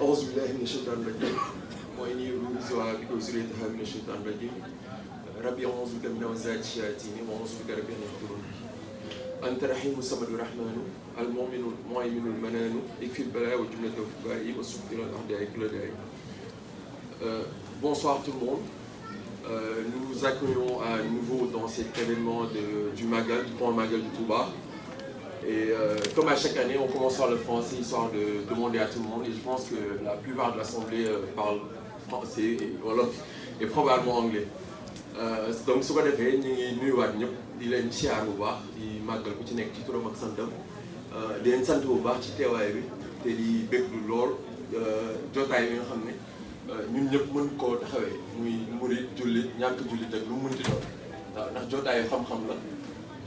أعوذ بالله من الشيطان الرجيم وإني أعوذ بك وذريتها من الشيطان الرجيم ربي أعوذ بك من همزات الشياطين وأعوذ بك ربي أن يحضرون أنت رحيم الصمد الرحمن المؤمن المهيمن المنان اكفي البلاء وجملة الوباء والسوء إلى الأعداء كل داء. Bonsoir tout le monde. Nous vous accueillons à nouveau dans cet événement du Magal, du Grand Magal du Touba. Et comme à chaque année, on commence par le français, histoire de demander à tout le monde. Et je pense que la plupart de l'Assemblée parle français et wolof et probablement anglais. Donc su ko defee ñu ngi nuyuwaat ñëpp di leen siyaar bu baax di màggal ku ci nekk ci turam ak santam di leen sant bu baax ci teewaay bi te di béglu lool jotaay bi nga xam ne ñun ñëpp mën koo taxawee muy murit jullit ñàkk jullit ak lu mu mënti doon waaw ndax jotaayu xam-xam la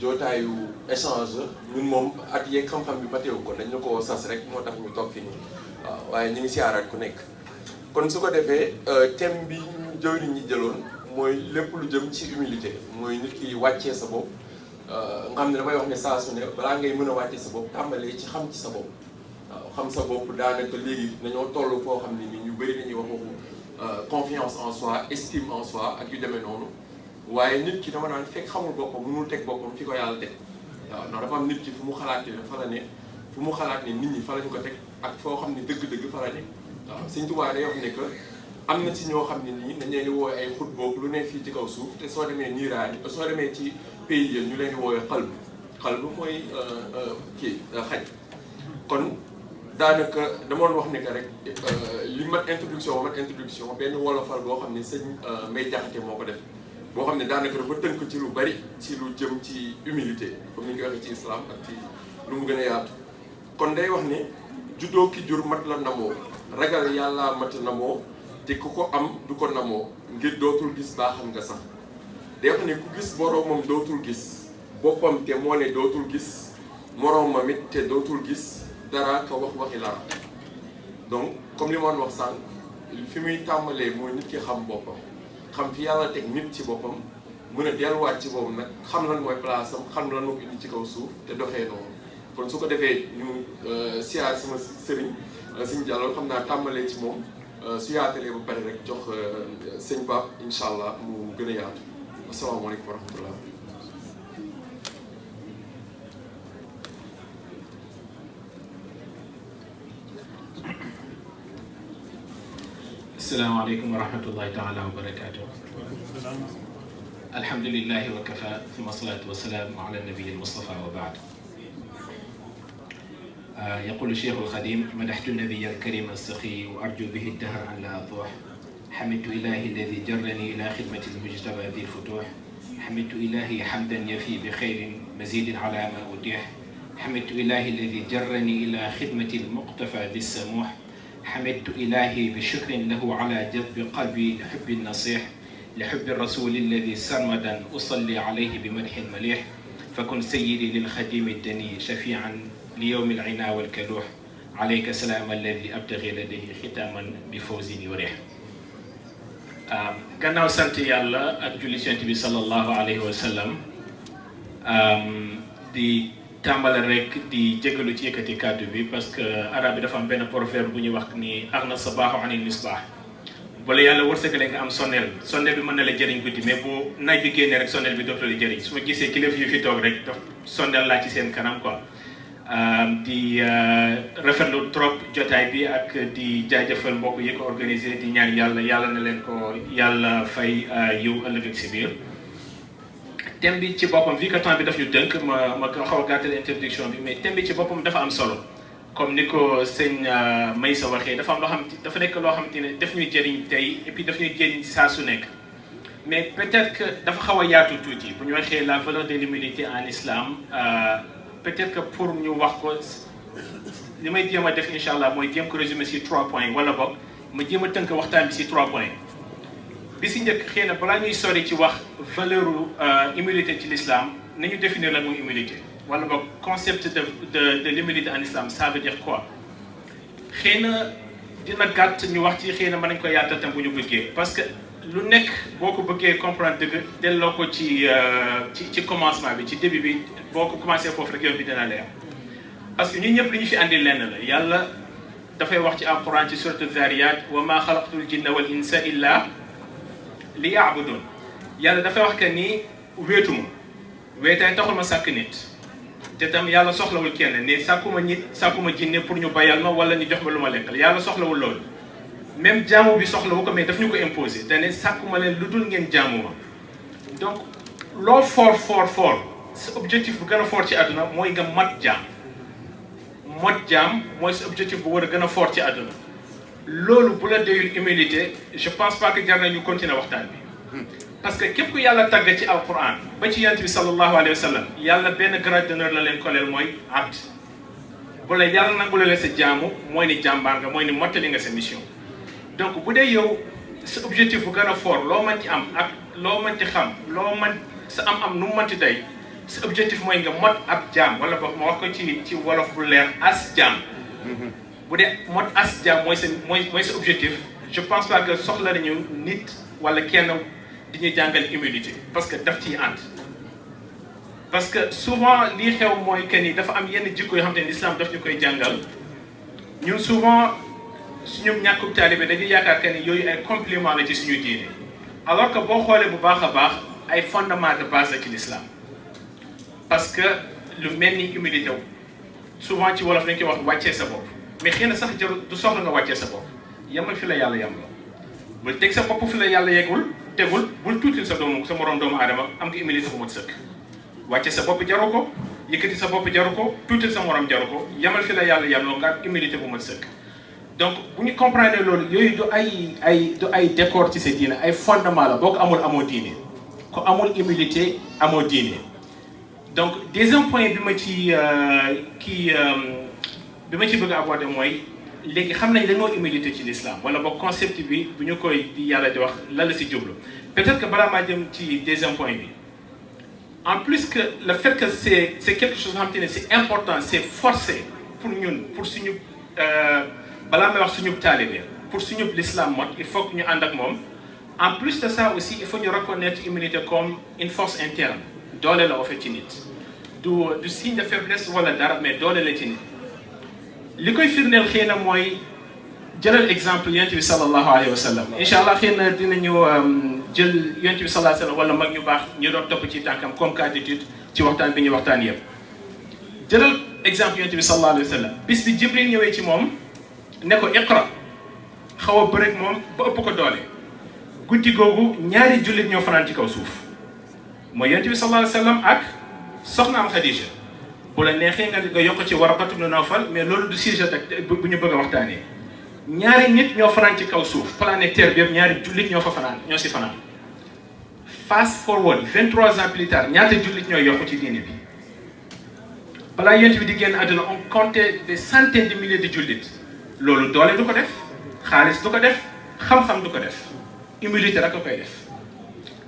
jotaayu échange la ñun moom at yeeg xam-xam bi mateewu ko dañ ñu ko sas rek moo tax ñu toog fi nii waaw waaye ñu ngi siyaaraat ku nekk. kon su ko defee thème bi ñu jëwriñ ñi jëloon mooy lépp lu jëm ci humilité mooy nit ki wàccee sa bopp nga xam ne damay wax ne saa su ne balaa ngay mën a wàccee sa bopp tàmbalee ci xam ci sa bopp waaw xam sa bopp daanaka léegi dañoo toll foo xam ne ni ñu bëri dañuy wax waxu confiance en soi estime en soi ak yu demee noonu waaye nit ki dama naan fekk xamul boppam mënul teg boppam fi ko yàlla teg waaw ndax dafa am nit ki fu mu xalaatee fa la ne fu mu xalaat ne nit ñi fa lañ ko teg ak foo xam ne dëgg-dëgg fa la ne waaw Sëñ Tuubaa day wax ne que am na ci ñoo xam ne nii dañ leen di woowee ay xut boog lu ne fii ci kaw suuf te soo demee niiraani soo demee ci pays yi ñu leen di woowee xalbu mooy kii xaj kon daanaka dama doon wax ne que rek li mat introduction benn wolofal boo xam ne sëñ Mbay Jaxate moo ko def boo xam ne daanaka dafa tënk ci lu bari ci lu jëm ci humilité comme ni ñu koy waxee ci islam ak ci lu mu gën a yaatu kon day wax ne juddoo ki jur mat la namoo ragal yàlla mat namoo te ku ko am du ko namoo ngir dootul gis baaxam nga sax day wax ne ku gis boroomam dootul gis boppam te moo ne dootul gis moroomam it te dootul gis dara ka waxi lara donc comme li ma wax sànq fi muy tàmbalee mooy nit ki xam boppam xam fi yàlla teg nit ci boppam mën a delluwaat ci boobu nag xam lan mooy place am xam lan moo ko indi ci kaw suuf te doxee noonu kon su ko defee ñu siyaar sama sëriñ sëñ Diallo xam naa tàmbalee ci moom su yaatalee ba pare rek jox sëñ Pape incha allah mu gën a yaatu asalaamaaleykum wa rahmatullah. asalaamaaleykum wa rahmatullahi taala wa barakaatu. alhamdulilahi wa kafa thumma salaatu wa salaamu ala nabiyi al-Mustafa wa baad. يقول الشيخ الخديم مدحت النبي الكريم السخي وأرجو به الدهر أن لا أطوح حمدت إلهي الذي جرني إلى خدمة المجتبى ذي الفتوح حمدت إلهي حمدا يفي بخير مزيد على ما أتيح حمدت إلهي الذي جرني إلى خدمة المقتفى ذي السموح حمدت إلهي بشكر له على جذب قلبي لحب النصيح لحب الرسول الذي سرمدا أصلي عليه بمدح مليح فكن سيدي للخديم الدني شفيعا ليوم العنا والكلوح عليك سلام الذي أبتغي لديه ختاما بفوز يريح. gannaaw sant yàlla ak julli ci Yonent bi sallallahu alayhi wa sallam di tàmbale rek di jégalu ci yëkkati kàddu bi parce que arab bi dafa am benn proverbe bu ñuy wax ni aghna sabaahu anil misbah bala yàlla wërsëgale nga am sondeel bi mën na la jëriñ guddi mais bu naaj bi génnee rek sondeel bi dootul la jëriñ su ma gisee kilifa yu fi toog rek daf sondeel laa ci seen kanam quoi. di rafetlu trop jotaay bi ak di jaajëfal mbokk yi ko organisé di ñaan yàlla na leen ko yàlla fay yiw ëllëg ak si biir. thème bi ci boppam vu que temps bi daf ñu tënk ma xaw a gàttal introduction bi mais thème bi ci boppam dafa am solo comme ni ko sëñ Maysa waxee dafa am loo xam dafa nekk loo xamante ne daf ñuy jëriñ tey et puis daf ñuy jëriñ saa su nekk mais peut-être que dafa xaw a yaatu tuuti bu ñu waxee la valeur de l'humilité en islam. Peut-être que pour ñu wax ko li may jéem a def incha allah mooy jéem ko résumer ci 3 points wala boog ma jéem a tënk waxtaan bi ci 3 points bi ci njëkk xëy na balaa ñuy sori ci wax valeur humilité ci l'islam nañu définir la muy humilité wala boog concept de l'humilité en islam ça veut dire quoi xëy na dina gàtt ñu wax ci xëy na mën nañu ko yaatal tam bu ñu bëggee parce que lu nekk boo ko bëggee comprendre dëgg delloo ko ci commencement bi ci début bi boo ko commencé foofu rek yow bi dina leer parce que ñun ñëpp li ñu fi andi lenn la yàlla dafay wax ci alquran ci suratu Zariyat wa ma xalaqtul jinna wal insa illa li yaabudun yàlla dafay wax que ni wéetuma wéetaay taxul ma sàkk nit te tam yàlla soxlawul kenn ni sàkkuma nit sàkkuma jinne pour ñu bayal ma wala ñu jox ma lu ma lekkal yàlla soxlawul loolu même jaamu bi soxlawu ko mais daf ñu ko imposé dane sàkkuma leen lu dul ngeen jaamu ma donc loo fort sa objectif bu gën a fort ci àdduna mooy nga mat jaam mooy sa objectif bu war a gën a fort ci àdduna loolu bu la doyul humilité je pense pas que jar na ñu continuer waxtaan bi parce que képp ku yàlla tàgg ci alquran ba ci yonent bi sallallahu alayhi wa sallam yàlla benn grade d'honneur la leen koleel mooy abd bu la yàlla nangu la sa jaamu mooy ni jàmbaar nga mooy ni mottali nga sa mission donc bu dee yow sa objectif bu gën a fort loo mën ci am ak loo mën ci xam loo mën sa am nu mu mën ci tey sa objectif mooy nga mot ab jaam wala boog ma wax ko ci wolof bu leer as jaam bu dee mot as jaam mooy sa objectif je pense pas que soxla nañu nit wala kenn di ñuy jàngal humilité parce que daf ciy ànd parce que souvent lii xew mooy que ni dafa am yenn jikko yoo xam te ne l'islam daf ñu koy jàngal ñun souvent suñu ñàkkub taalibe dañuy yaakaar que ni yooyu ay complément la ci suñu diine alors que boo xoolee bu baax a baax ay fondement de base la ci l'islam parce que lu mel ni humilité souvent ci wolof dañ koy wax wàccee sa bopp mais xëy na sax jarul du soxla nga wàccee sa bopp yemal fi la yàlla yem la bul teg sa bopp fi la yàlla yeggul tegul bul tuutil sa moroom doomu aadama am nga humilité bu mat sëkk wàcce sa bopp jaru ko yëkkati sa bopp jaru ko tuutil sa moroom jaru ko yemal fi la yàlla yem la nga am humilité bu mat sëkk donc bu ñu comprendre loolu yooyu du ay décor ci sa diine ay fondement la boo ko amul amoo diine ko amul humilité amoo diine donc deuxième point bi ma ci bëgg a aborder mooy léegi xam nañ dañoo humilité ci l'islam wala boog concept bi bu ñu koy di yàlla di wax lan la si jublu peut-être que balaa maa jëm ci deuxième point bi en plus que le fait que c'est quelque chose xam te ne c'est important c'est forcé pour ñun pour suñu balaa may wax suñu taalibe pour suñu l'islam mot il faut que ñu ànd ak moom en plus de ça aussi il faut ñu reconnaître humilité comme une force interne doole la ofet ci nit du signe de faiblesse wala dara mais doole la ci nit li koy firndeel xëy na mooy jëlal exemple yonent bi sallallahu alayhi wa sallam incha allah xëy na dinañu jël yonent bi sallallahu alayhi wa sallam wala mag ñu baax ñu doon topp ci tànkam comme cas d'étude ci waxtaan bi ñuy waxtaan yëpp jëlal exemple yonent bi sallallahu alayhi wa sallam bis bi Jibril ñëwee ci moom ne ko iqra xaw a bëreeg moom ba ëpp ko doole guddi googu ñaari jullit ñoo fanaan ci kaw suuf mooy yonent bi sallallahu alayhi wa sallam ak soxnaam Khadija bu la neexee nga yokk ci Waraqatu ibn Nawfal mais loolu du sujet bu ñu bëgg a waxtaanee ñaari nit ñoo fanaan ci kaw suuf planète Terre bi yëpp ñaari jullit ñoo fa fanaan ñoo si fanaan fast forward 23 ans plus tard ñaata jullit ñoo yokk ci diine bi balaa yonent bi di génn àdduna on comptait des centaines de milliers de jullit loolu doole du ko def xaalis du ko def xam-xam du ko def humilité rek a koy def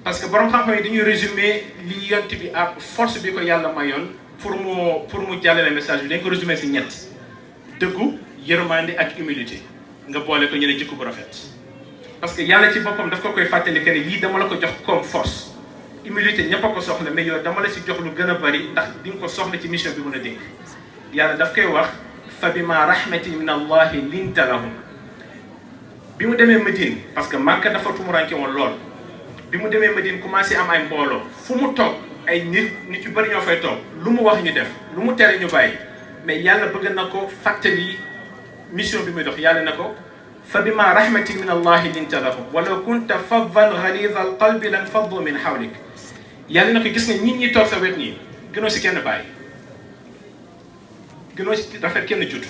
parce que borom xam-xam yi dañuy résumer li yonent bi ak force bi ko yàlla mayoon pour mu jàllale message bi dañ ko résumé si ñett dëggu yërmande ak humilité nga boole ko ñu ne jikko bu rafet parce que yàlla ci boppam daf ko koy fàttali que ne lii dama la ko jox comme force humilité ñëpp a ko soxla mais yow dama la si jox lu gën a bari ndax di nga ko soxla ci mission bi mën a dénk yàlla daf koy wax fa bima rahmatin min allahi linta lahum bi mu demee Médine parce que Makka dafa tumuranke woon lool bi mu demee Médine commencé am ay mbooloo fu mu toog ay nit yu bari ñoo fay toog lu mu wax ñu def lu mu tere ñu bàyyi mais yàlla bëgg na ko fàttali mission bi muy dox yàlla na ko fa bima rahmatin min allahi linta lahum walaw kunta faddan ghaliza alqalbi lan faddu min hawlik yàlla na ko gis nga nit ñi toog sa wet nii gënoo si kenn bàyyi gënoo si rafet kenn judd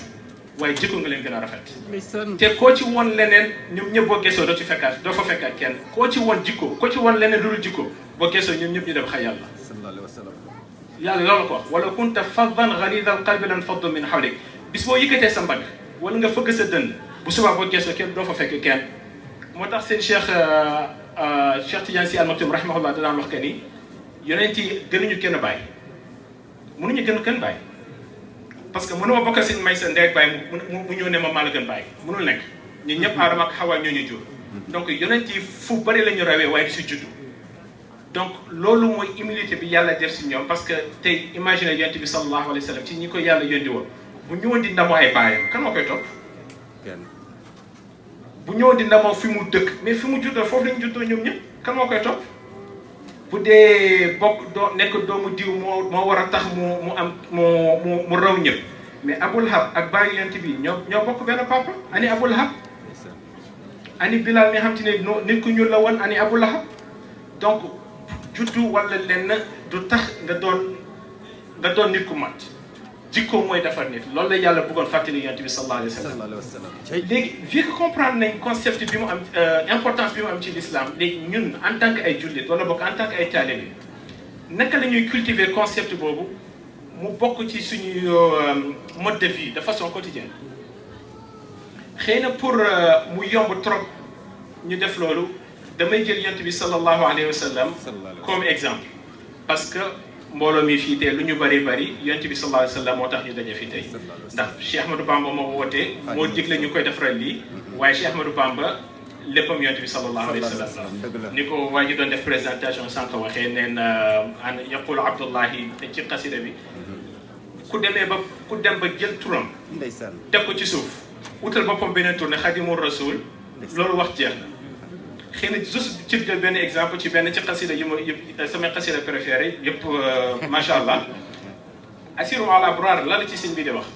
waaye jikko nga leen gën a rafet te koo ci woon leneen ñoom ñëpp boo gesoo doo fa fekkaat kenn koo ci woon jikko koo ci woon leneen lu dul jikko boo gesoo ñoom ñëpp ñu dem xa yàlla yàlla loolu ko wax wala kunta faddan ghaliza alqalbi lan faddu min hawlik bis boo yëkkatee sa mbagg wala nga fëgg sa dënn bu subaa boo gesoo kenn doo fa fekk kenn moo tax seen Cheikh Tidiane Sy Al Maktoum rahimahullah da daan wax que ni yonent yi gënuñu kenn bàyyi mënuñu gën kenn bàyyi parce que mënuma bokkal seen may sa ndey ak bàyyi mu ñëw ne ma maa la gën bàyyi mënul nekk ñun ñëpp Aadama ak Hawa ñoo ñu jur donc yonent yi fu bari la ñu rawee waaye du si juddu donc loolu mooy humilité bi yàlla def si ñoom parce que tey imagine yonent bi sallallahu alayhi wa sallam ci ñi ko yàlla yónni woon bu ñëwoon di ndamoo ay baayam kan moo koy topp bu ñëw di ndamoo fi mu dëkk mais fi mu juddoo foofu lañu juddoo ñoom ñëpp kan moo koy topp bu dee bokk doo nekk doomu diw moo war a tax mu am mu raw ñëpp mais Abul Lahab ak bàyyi yonent bi ñoo bokk benn papa ani Abul Lahab ani Bilal mi xam te ne nit ku ñuul la woon ani Abul Lahab donc juddu wala lenn du tax nga doon nit ku mat jikko mooy defar nit loolu la yàlla bëggoon fàttali yonent bi sallallahu alayhi wa sallam léegi vu que comprendre nañ concept bi mu am importance bi mu am ci l'islam léegi ñun en tant que ay jullit wala bokk en tant que ay taalibe naka la ñuy cultiver concept boobu mu bokk ci suñu mode de vie de façon quotidienne xëy na pour mu yomb trop ñu def loolu damay jël yonent bi sallallahu alayhi wa sallam comme exemple parce que mbooloo mi fii tey lu ñu bari yonent bi sallallahu alayhi wa sallam moo tax ñu daje fii tey ndax Cheikh Ahmadou Bamba moo wootee moo digle ñu koy defaral lii waaye Cheikh Ahmadou Bamba léppam yonent bi sallallahu alayhi wa sallam ni ko waa ji doon def présentation sànq waxee nee na an yaqulu Abdullahi ci xasida bi ku dem ba jël turam teg ko ci suuf utal boppam beneen tour ne Xadimu Rasul loolu wax jeex na xëy na juste ci jël benn exemple ci benn ci xasida yi ma yëpp samay xasida préféré yëpp macha allah asiru ala abrar la ci sëñ bi di wax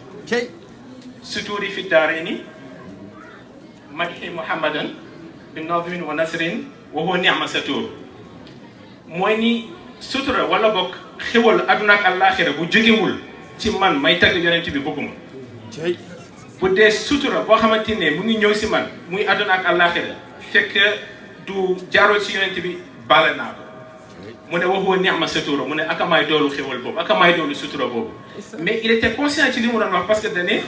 suturi fi daarini madhi muhammadan bi nazmin wa nasrin wa huwa ni'ma satur mooy ni sutura wala bokk xewal aduna ak àllaaxira bu jógewul ci man may tagg yonent bi bëgguma bu dee sutura boo xamante ne mu ngi ñëw si man muy aduna ak àllaaxira fekk du jaaroo ci yonent bi bale naa ko mu ne waxuwa ni'ma satura mu ne akamaay doolu xewal boobu akamaay doolu sutura boobu mais il était conscient ci li mu doon wax parce que dane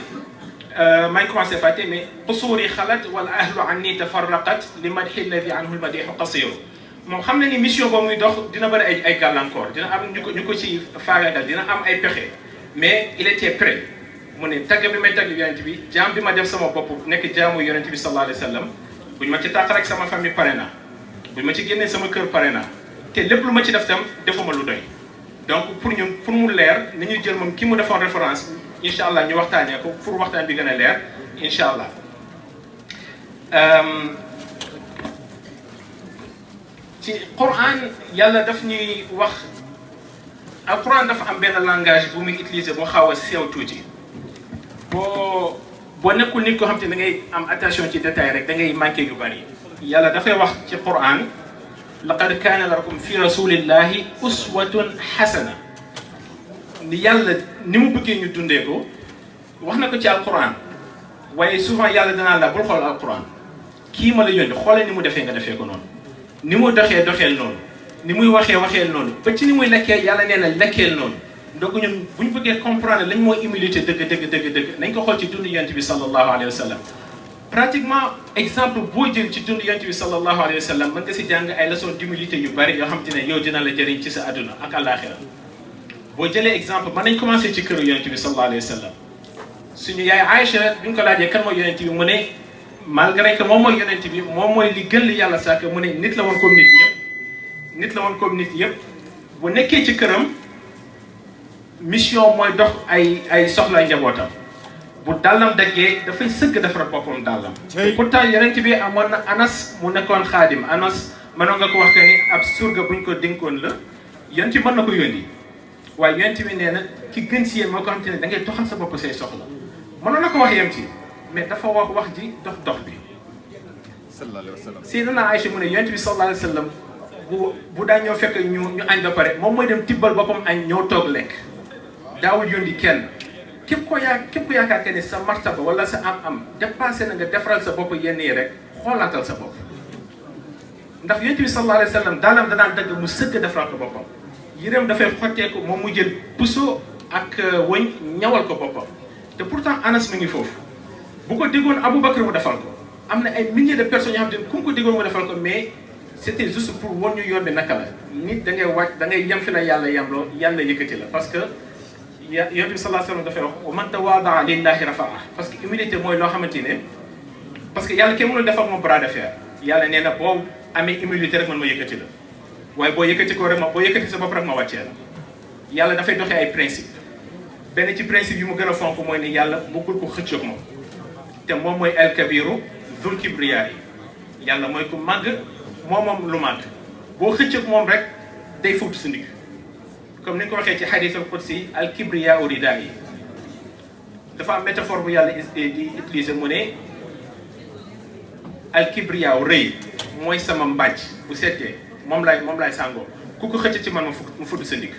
maa ngi commencé fàtte mais qusuuri xalat wala ahlu anni tafarraqat li madhi alladi anhu lmadihu qasiru moom xam na ni mission boobu muy dox dina bëri ay gàllankoor dina am ñu ko ci faagagal dina am ay pexe mais il était prêt mu ne tagg bi may tagg yonent bi jaam bi ma def sama bopp nekk jaamu yonent bi sallallahu alayhi wa sallam buñ ma ci tàq rek sama famille pare na buñ ma ci génnee sama kër pare na te lépp lu ma ci def tam defuma lu doy donc pour ñun pour mu leer ni ñuy jël moom ki mu defoon référence incha allah ñu waxtaanee ko pour waxtaan bi gën a leer incha allah ci Quran yàlla daf ñuy wax ak Quran dafa am benn langage bu muy utiliser boo xaw a sew tuuti boo nekkul nit ko xam te da ngay am attention ci détail rek da ngay manqué yu bari yàlla dafay wax ci Quran laqad kaana lakum fi rasulillahi uswatun hasana ni yàlla ni mu bëggee ñu dundee ko wax na ko ci alquran waaye souvent yàlla danaa la bul xool alquran kii ma la yónni xoolee ni mu defee nga defee ko noonu ni mu doxeel noonu ni muy waxeel noonu ba ci ni muy lekkee yàlla nee na lekkeel noonu donc ñun bu ñu bëggee comprendre lañ mooy humilité dëgg nañ ko xool ci dund yonent bi sallallahu alayhi wa sallam pratiquement exemple boo jël ci dund yonent bi sallallahu alayhi wa sallam mën nga si jàng ay leçons d'humilité yu bari yoo xam te ne yow dina la jëriñ ci sa àdduna ak àllaaxira boo jëlee exemple mën nañ commencé ci këru yonent bi sallallahu alayhi wa sallam suñu yaay Aïcha bi ñu ko laajee kan mooy yonent bi mu ne malgré que moom mooy yonent bi moom mooy li gën li yàlla sàkk mu ne nit la woon comme nit yëpp bu nekkee ci këram mission mooy dox ay soxla njabootam bu dàllam daggee dafay sëgg defar boppam dàllam pourtant yonent bi amoon na Anas mu nekkoon xaadim Anas mënoon nga ko wax que ni ab surga buñ ko dénkoon la yonent bi mën na ko yónni waaye yonent bi nee na ki gën si yéen moo ko xam te ne da ngay doxal sa bopp say soxla mënoon na ko wax yem ci mais dafa wax ji dox bi sallallahu alayhi wa sallam Sayyidina Aïcha mu ne yonent bi sallallahu alayhi wa sallam bu daa ñëw fekk ñu añ ba pare moom mooy dem tibbal boppam añ ñëw toog lekk daawul yónni kenn képp ko yaakaar que ne sa martaba wala sa am dépassé na nga defaral sa bopp yenn yi rek xoolaatal sa bopp ndax yonent bi sallallahu alayhi wa sallam daalam danaan dagg mu sëgg defaral ko boppam yéreem dafay xotteeku moom mu jël puso ak wëñ ñawal ko boppam te pourtant Anas mi ngi foofu bu ko déggoon Aboubacar mu defal ko am na ay milliers de personnes yoo xam te ne ku mu ko déggoon mu defal ko mais c'était juste pour won ñu yoon bi naka la nit da ngay wàcc da ngay yem fi la yàlla yemloo yàlla yëkkati la parce que yonent bi sallallahu alayhi wa sallam dafay wax wa man tawaadaa lillahi rafa'ah parce que humilité mooy loo xamante ne parce que yàlla kenn mënul defal moom bras de fer yàlla nee na boo amee humilité rek man ma yëkkati la waaye boo yëkkati ko rek boo yëkkati sa bopp rek ma wàccee la yàlla dafay doxee ay principe benn ci principe yu mu gën a fonk mooy ne yàlla bëggul ko xëccoog moom te moom mooy al kabiru dul kibriya yi yàlla mooy ku màgg moom lu màgg boo xëcc moom rek day fuutu sa ndigg comme ni nga ko waxee ci hadith al qudsi al kibriya rida yi dafa am métaphore bu yàlla di utiliser mu ne al kibriya rëy mooy sama mbàjj bu seetee moom laay sàngoo ku ko xëcc ci man mu fudd sa ndigg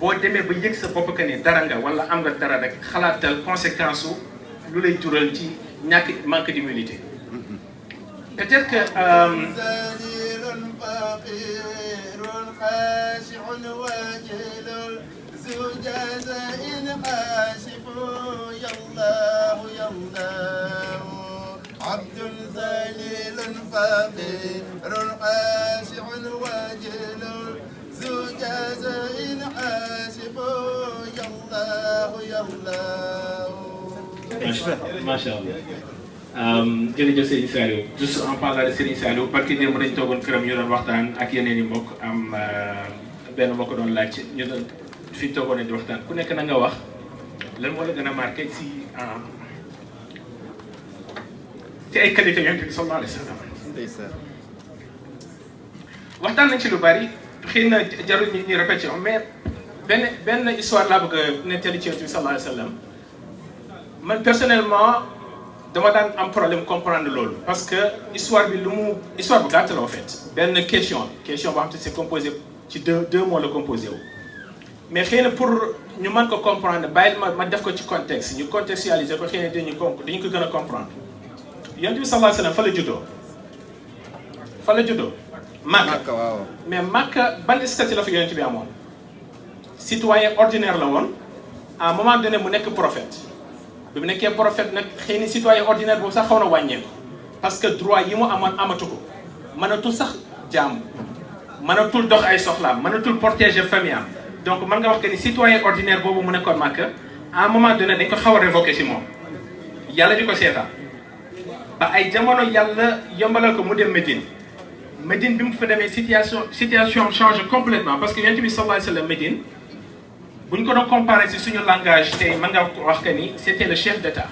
boo demee ba yëg sa bopp que ni dara nga wala am nga dara rek xalaatal conséquence su lu lay jural ci ñàkk manque d'humilité peut-être que عبد ذليل فقير خاشع واجل ذو جزاء حاسب يا الله يا الله. ما شاء الله. jërëjëf Serigne Saliou juste en parlant de Serigne Saliou parce que démb dañu toogoon këram ñu doon waxtaan ak yeneen i mbokk am benn mbokk doon laaj ñu doon fi ñu toogoon di waxtaan ku nekk na nga wax lan moo la gën a marqué si ay qualité yonent bi sallallahu alayhi wa sallam. waxtaan nañ ci lu bari xëy na jarul ñu répété mais benn histoire laa bëgg a nettali ci yonent bi sallallahu alayhi wa sallam man personnellement dama daan am problème comprendre loolu parce que histoire bi histoire bu gàtt la en fait benn question boo xam te c'est composé ci deux mots la composé wu mais xëy na pour ñu mën ko comprendre bàyyil ma def ko ci contexte ñu contextualiser ko xëy na dañu ko gën a comprendre yonent bi sallallahu alayhi wa sallam fa la juddoo Makka waaw mais Makka ban statut la fa yonent bi amoon citoyen ordinaire la woon à un moment donné mu nekk prophète bi mu nekkee prophète nag xëy na citoyen ordinaire boobu sax xaw na wàññeeku parce que droit yi mu amoon amatu ko mënatul sax jaamu mënatul dox ay soxlaam mënatul protéger famille am donc mën nga wax que ni citoyen ordinaire boobu mu nekkoon Makka à un moment donné dañ ko xaw a révoqué si moom yàlla di ko seetaan ba ay jamono yàlla yombalal ko mu dem Médine bi mu fa demee situation change complètement parce que yonent bi sallallahu alayhi wa sallam Médine bu ñu ko doon comparé si suñu langage tey mën nga wax que ni c'était le chef d'État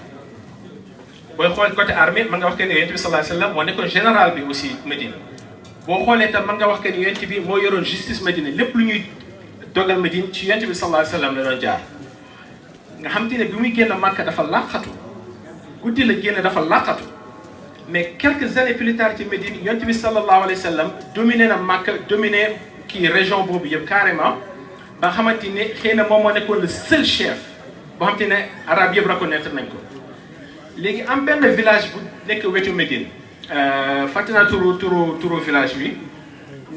booy xool côté armée mën nga wax que ni yonent bi sallallahu alayhi wa sallam moo nekkoon général bi aussi Médine boo xoolee tam mën nga wax que ni yonent bi moo yoroon justice Médine lépp lu ñuy dogal Médine ci yonent bi sallallahu alayhi wa sallam la doon jaar nga xam te ne bi muy génn Makka dafa laqatu guddi la génn dafa laqatu mais quelques années plus tard ci Médine yonent bi sallallahu alayhi wa sallam dominé na Makka dominé kii région boobu yëpp carrément ba nga xamante ne xëy na moom moo nekkoon le seul chef boo xamante ne arabe yëpp reconnaître nañ ko léegi am benn village bu nekk wetu Médine fàtte naa turu village bi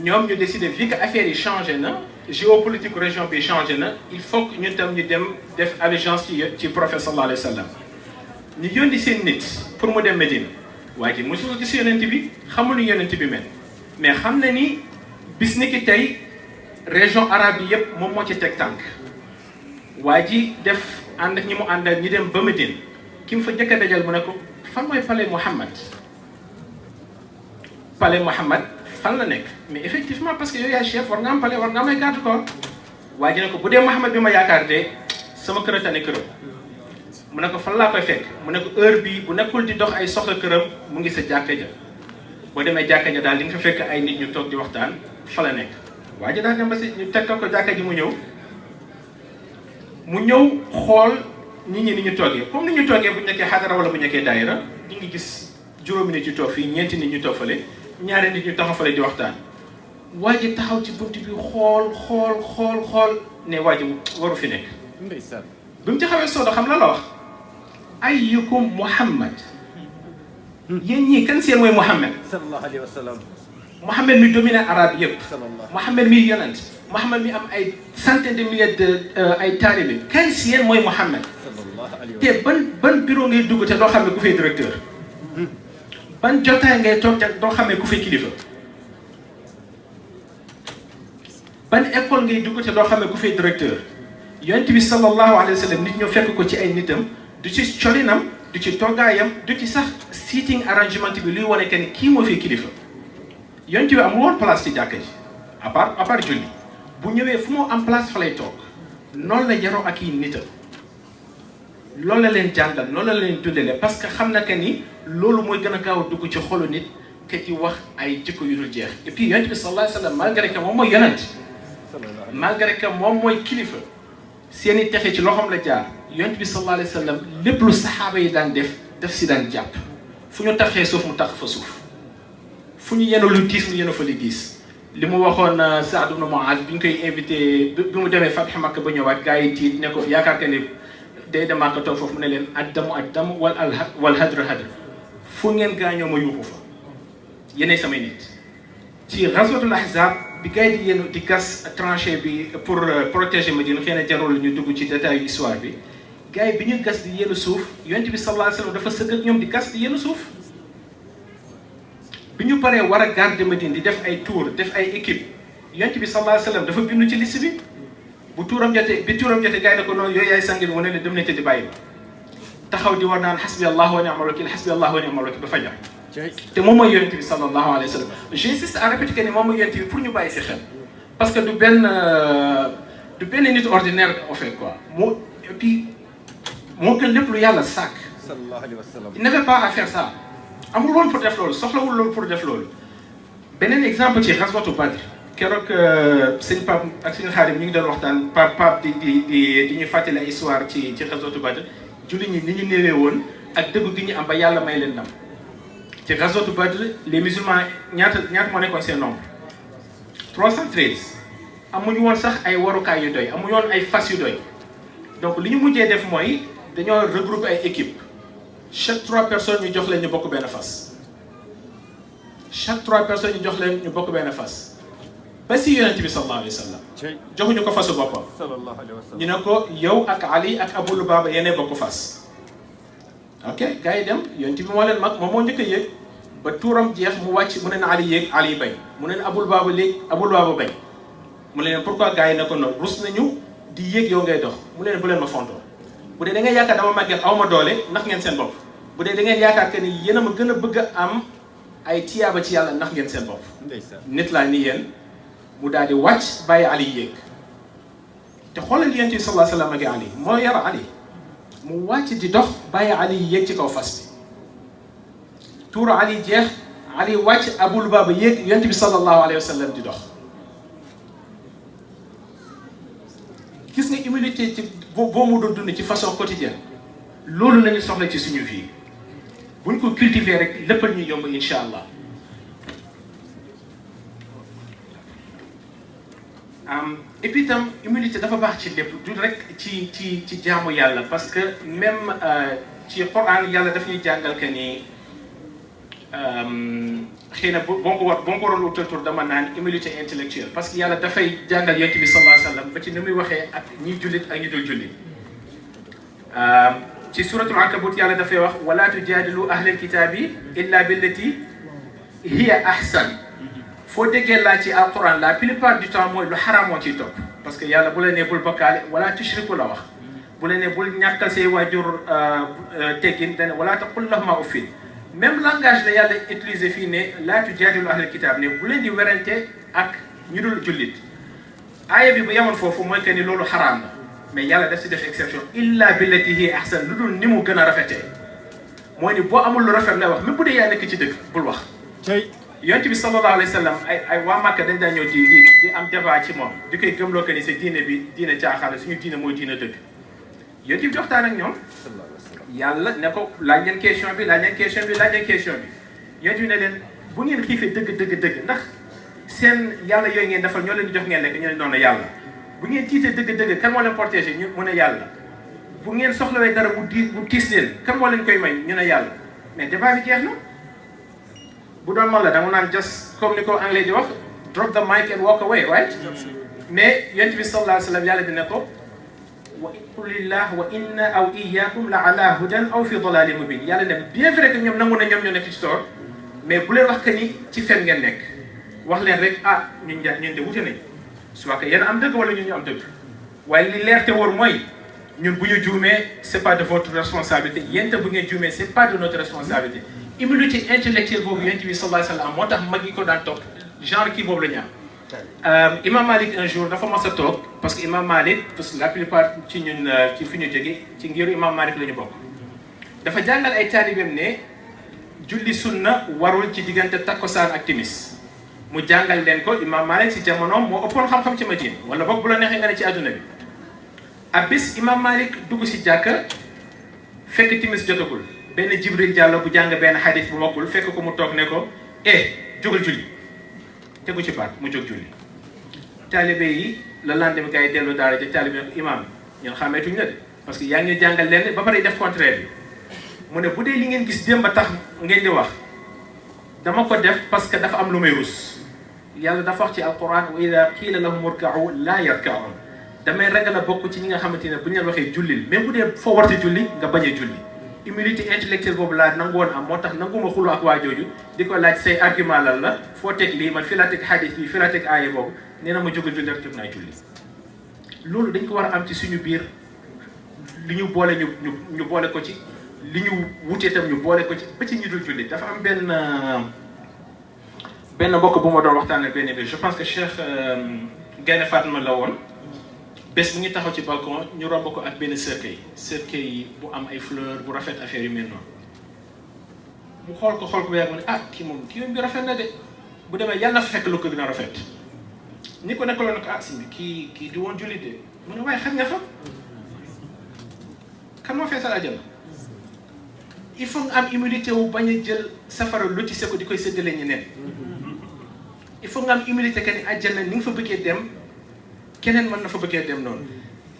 ñoom ñu décidé vu que affaire yi changé na géopolitique région bi changé na il faut que ñun tam ñu dem def allégeance ci prophète sallallahu alayhi wa sallam ñu yónni seen nit pour mu dem Médine waaye ji mosul gis yonent bi xamul ni yonent bi mel mais xam na ni bis ni ki tey région arabe yi yëpp moom moo ci teg tànk waa ji def ànd ak ñi mu àndal ñi dem ba Médine ki mu fa njëkk a dajal mu ne ko fan mooy palais Mohammed fan la nekk mais effectivement parce que yow yaay chef war nga am palais war nga am ay garde corps waa ji ne ko bu dee Mohammed bi ma yaakaar de sama kër a tane këram mu ne ko fan laa koy fekk mu ne ko heure bii bu nekkul di dox ay soxla këram mu ngi sa jàkka ja boo demee jàkka ja daal di nga fa fekk ay nit ñu toog di waxtaan fa la nekk waa ji daal dem ba si ñu tekkal ko jàkka ji mu ñëw xool nit ñi ni ñu toogee comme ni ñu toogee bu ñu nekkee xadara wala bu ñu nekkee daayira di ngi gis juróomi nit ñu toog fii ñeenti nit ñu toog fale ñaari nit ñu taxaw fale di waxtaan waa ji taxaw ci bunt bi xool ne waa ji waru fi nekk bi mu ci xawee soodo xam la wax ayyukum Muhammad yéen ñii kan seen mooy Muhammad sallallahu alayhi wa sallam Muhammad mi dominé arabe yëpp Muhammad mi yonent Muhammad mi am ay centaines de milliers de ay taalibe kan seen mooy Muhammad te ban bureau ngay dugg te doo xam ne ku fay directeur ban jotaay ngay toog te doo xam ne ku fay kilifa ban école ngay dugg te doo xam ne ku fay directeur yonent bi sallallahu alayhi wa sallam nit ñoo fekk ko ci ay nitam du ci colinam du ci toggaayam du ci sax seating arrangement bi luy wane que ni kii moo fi kilifa yonent bi amul woon place ci jàkka ji à part julli bu ñëwee fu mu am place fa lay toog noonu la jaroo ak yi nitam loolu la leen jàngal loolu la leen dundale parce que xam na que ni loolu mooy gën a gaaw a dugg ci xolu nit ke ci wax ay jikko yu dul jeex et puis yonent bi sallallahu alayhi wa sallam malgré que moom mooy yonent malgré que moom mooy kilifa seeni texe ci loxoom la jaar yonent bi sallallahu alayhi wa sallam lépp lu saxaaba yi daan def si daan jàpp fu ñu taxee suuf mu tax fa suuf fu ñu yenu lu diis mu yenu fa li diis li mu waxoon Saad ibn Muaz bi ñu koy invité bi mu demee Fatح Makka ba ñëwaat gars yi tiit ne ko yaakaar que ni day dem Makka toog foofu mu ne leen addamu wal hadr fu ngeen gaañoo ma yuuxu fa yéenay samay nit ci ghazwatul ahzab bi gars yi di yéen di gas tranchée bi pour protéger Médine xëy na jarul ñu dugg ci détail yu histoire bi gars yi bi ñu gas di yéenu suuf yonent bi sallallahu alayhi wa sallam dafa sëgg ak ñoom di gas di yéenu suuf bi ñu paree war a garder Médine di def ay tour def ay équipe yonent bi sallallahu alayhi wa sallam dafa bindu ci liste bi bu tuuram jotee gars yi ne ko noonu yooyu yaay sang bi mu ne leen dem nañ te di bàyyi taxaw di war naan xasbi allah wa ni'mal wakil xasbi allah wa ni'mal wakil ba fajar te moom mooy yonent bi sallallahu alayhi wa sallam j'insiste à répéter que ni moom mooy yonent bi pour ñu bàyyi si xel parce que du benn nit ordinaire en fait quoi moo et puis moo gën lépp lu yàlla sàkk sallallahu alayhi wa sallam il n'avait pas à faire ça amul woon pour def loolu soxlawul loolu pour def loolu beneen exemple ci ghazwatu Badr keroog sëñ Pape ak sëñ Xaadim ñu ngi doon waxtaan Pape di ñu fàttali ay histoire ci ghazwatu Badr julli ñi ni ñu néewee woon ak dëgg gi ñu am ba yàlla may leen ndam ci ghazwatu Badr les musulmans ñaata moo nekkoon seen nombre 313 amuñu woon sax ay warukaay yu doy amuñu woon ay fas yu doy donc li ñu mujjee def mooy dañoo regrouper ay équipe chaque 3 personnes ñu jox leen ñu bokk benn fas chaque 3 personnes ñu jox leen ñu bokk benn fas ba si yonent bi sallallahu alayhi wa sallam joxuñu ko fasu boppam sallallahu alayhi wa sallam ñu ne ko yow ak Ali ak Abu Lubaba yéenay bokk fas ok gars yi dem yonent bi moo leen mag moom moo njëkk a yéeg ba tuuram jeex mu wàcc mu ne na Ali yéeg Ali bañ mu ne na Abu Lubaba léegi Abu Lubaba bañ mu ne leen pourquoi gars yi ne ko noonu rus nañu di yéeg yow ngay dox mu ne leen bu leen ma fontoo bu dee da ngeen yaakaar dama màgget aw ma doole ndax ngeen seen bopp bu dee da ngeen yaakaar que ni yéen a ma gën a bëgg a am ay tiyaaba ci yàlla ndax ngeen seen bopp nit laa ni yéen mu daal di wàcc bàyyi Ali yéeg te xoolal yonent bi sallallahu alayhi wa sallam ak Ali moo yar Ali mu wàcc di dox bàyyi Ali yéeg ci kaw fas bi tuuru Ali jeex Ali wàcc Abu Lubaba yéeg yonent bi sallallahu alayhi wa sallam di dox gis nga humilité ci boo mu doon dund ci façon quotidienne loolu lañu soxla ci suñu vie buñ ko cultiver rek léppal ñu yomb incha allah et puis itam humilité dafa baax ci lépp du rek ci jaamu yàlla parce que même ci Quran yàlla daf ñuy jàngal que ni xëy na boo ko waroon utal tur dama naan humilité intellectuelle parce que yàlla dafay jàngal yonent bi sallallahu alayhi wa sallam ba ci ni muy waxee ak ñi jullit ak ñi dul jullit ci suratul ankabut yàlla dafay wax wala tujaadilu ahlal kitaabi illa billati hiya ahsan foo déggee laa ci alquran la plupart du temps mooy lu xaraam moo ciy topp parce que yàlla bu la nee bul bokkaale wala tushriku la wax bu la nee bul ñàkkal say waajur teggin dane wala taqul lahuma uffin même langage la yàlla utilisé fii ne laa tujaadilu ahlal kitaab ne bu leen di werante ak ñu dul jullit aaya bi bu yemoon foofu mooy que ni loolu xaraam la mais yàlla daf si def exception illa billati hiya ahsan lu dul ni mu gën a rafetee mooy ni boo amul lu rafet lay wax même bu dee yaa nekk ci dëgg bul wax yonent bi sallallahu alayhi wa sallam ay waa Màkka dañ daan ñëw di am débat ci moom di koy gëmloo que ni sa diine bi diine caaxaan la suñu diine mooy diine dëgg yonent bi waxtaan ak ñoom yàlla ne ko laaj leen question bi yonent bi ne leen bu ngeen xiifee dëgg ndax seen yàlla yooyu ngeen defal ñoo leen di jox ngeen lekk ñu ne noonu yàlla bu ngeen tiitee dëgg kan moo leen protégé ñu mu ne yàlla bu ngeen soxlawee dara bu tiis leen kan moo leen koy may ñu ne yàlla mais débat bi jeex na bu doon man la dama naan just comme ni ko anglais di wax drop the mic and walk away right mais yonent bi sallallahu alayhi wa sallam yàlla dina ko wa qul lillah wa inna aw iyyakum la ala hudan aw fi dalalin mubin yàlla ne bien vrai que ñoom nangu na ñoom ñoo nekk ci toor mais bu leen wax que ni ci fen ngeen nekk wax leen rek ah ñun de wute nañ soit que yéen am dëgg wala ñun ñu am dëgg waaye li leer te wóor mooy ñun bu ñu juumee c'est pas de votre responsabilité yéen te bu ngeen juumee c'est pas de notre responsabilité humilité intellectuelle boobu yonent bi sallallahu alayhi wa sallam moo tax mag yi ko daan topp genre kii boobu la ñu am Imam Malik un jour dafa mas a toog parce que Imam Malik parce que la plupart ci ñun ci fi ñu jóge ci ngiru Imam Malik la ñu bokk dafa jàngal ay taalibeem ne julli sunna warul ci diggante takkusaan ak timis mu jàngal leen ko Imam Malik ci jamonoom moo ëppoon xam-xam ci Madina wala boog bu la neexee nga ne ci àdduna bi ab bis Imam Malik dugg si jàkka fekk timis jotagul benn Jibril Diallo bu jàng benn xadis bu mokkul fekk ko mu toog ne ko jógal julli tegu ci baat mu jóg julli taalibe yi la lendemain gars yi dellu daara ca taalibe ne ko imam ñun xàmmeetuñ la de parce que yaa ngi jàngal leen ba pare def contraire bi mu ne bu dee li ngeen gis démb tax ngeen di wax dama ko def parce que dafa am lu may rus yàlla dafa wax ci alquran wa ida qiila lahum urka'u laa yarka'un damay ragal a bokk ci ñi nga xamante ne bu ñu leen waxee jullil même bu dee foo warte julli nga bañ a julli humilité intellectuelle boobu laa nangu woon am moo tax nanguma xulu ak waa jooju di ko laaj say argument lan la foo teg lii man fii laa teg xadis bi fii laa teg aaya boobu nee na ma jóg a julli rek jóg naa julli loolu dañ ko war a am ci suñu biir li ñu boole ñu boole ko ci li ñu wutee tam ñu boole ko ci ba ci ñu dul julli dafa am benn mbokk bu ma doon waxtaanee benn bi je pense que Cheikh Gaynde Fatma la woon bés mu ngi taxaw ci balcon ñu romb ko ak benn cercueil bu am ay fleur bu rafet affaire yu mel noonu mu xool ko ba yàgg mu ne kii moom kii bi rafet na de bu demee yàlla na fa fekk lu ko gën a rafet ni ko nekkaloon ko si bi kii di woon jullit de mu ne waaye xam nga fa kan moo feesal àjjana il faut nga am humilité wu bañ a jël safara lotissé ko di koy séddale ñeneen il faut nga am humilité que ni àjjana ni nga fa bëggee dem keneen mën na fa bëggee dem noonu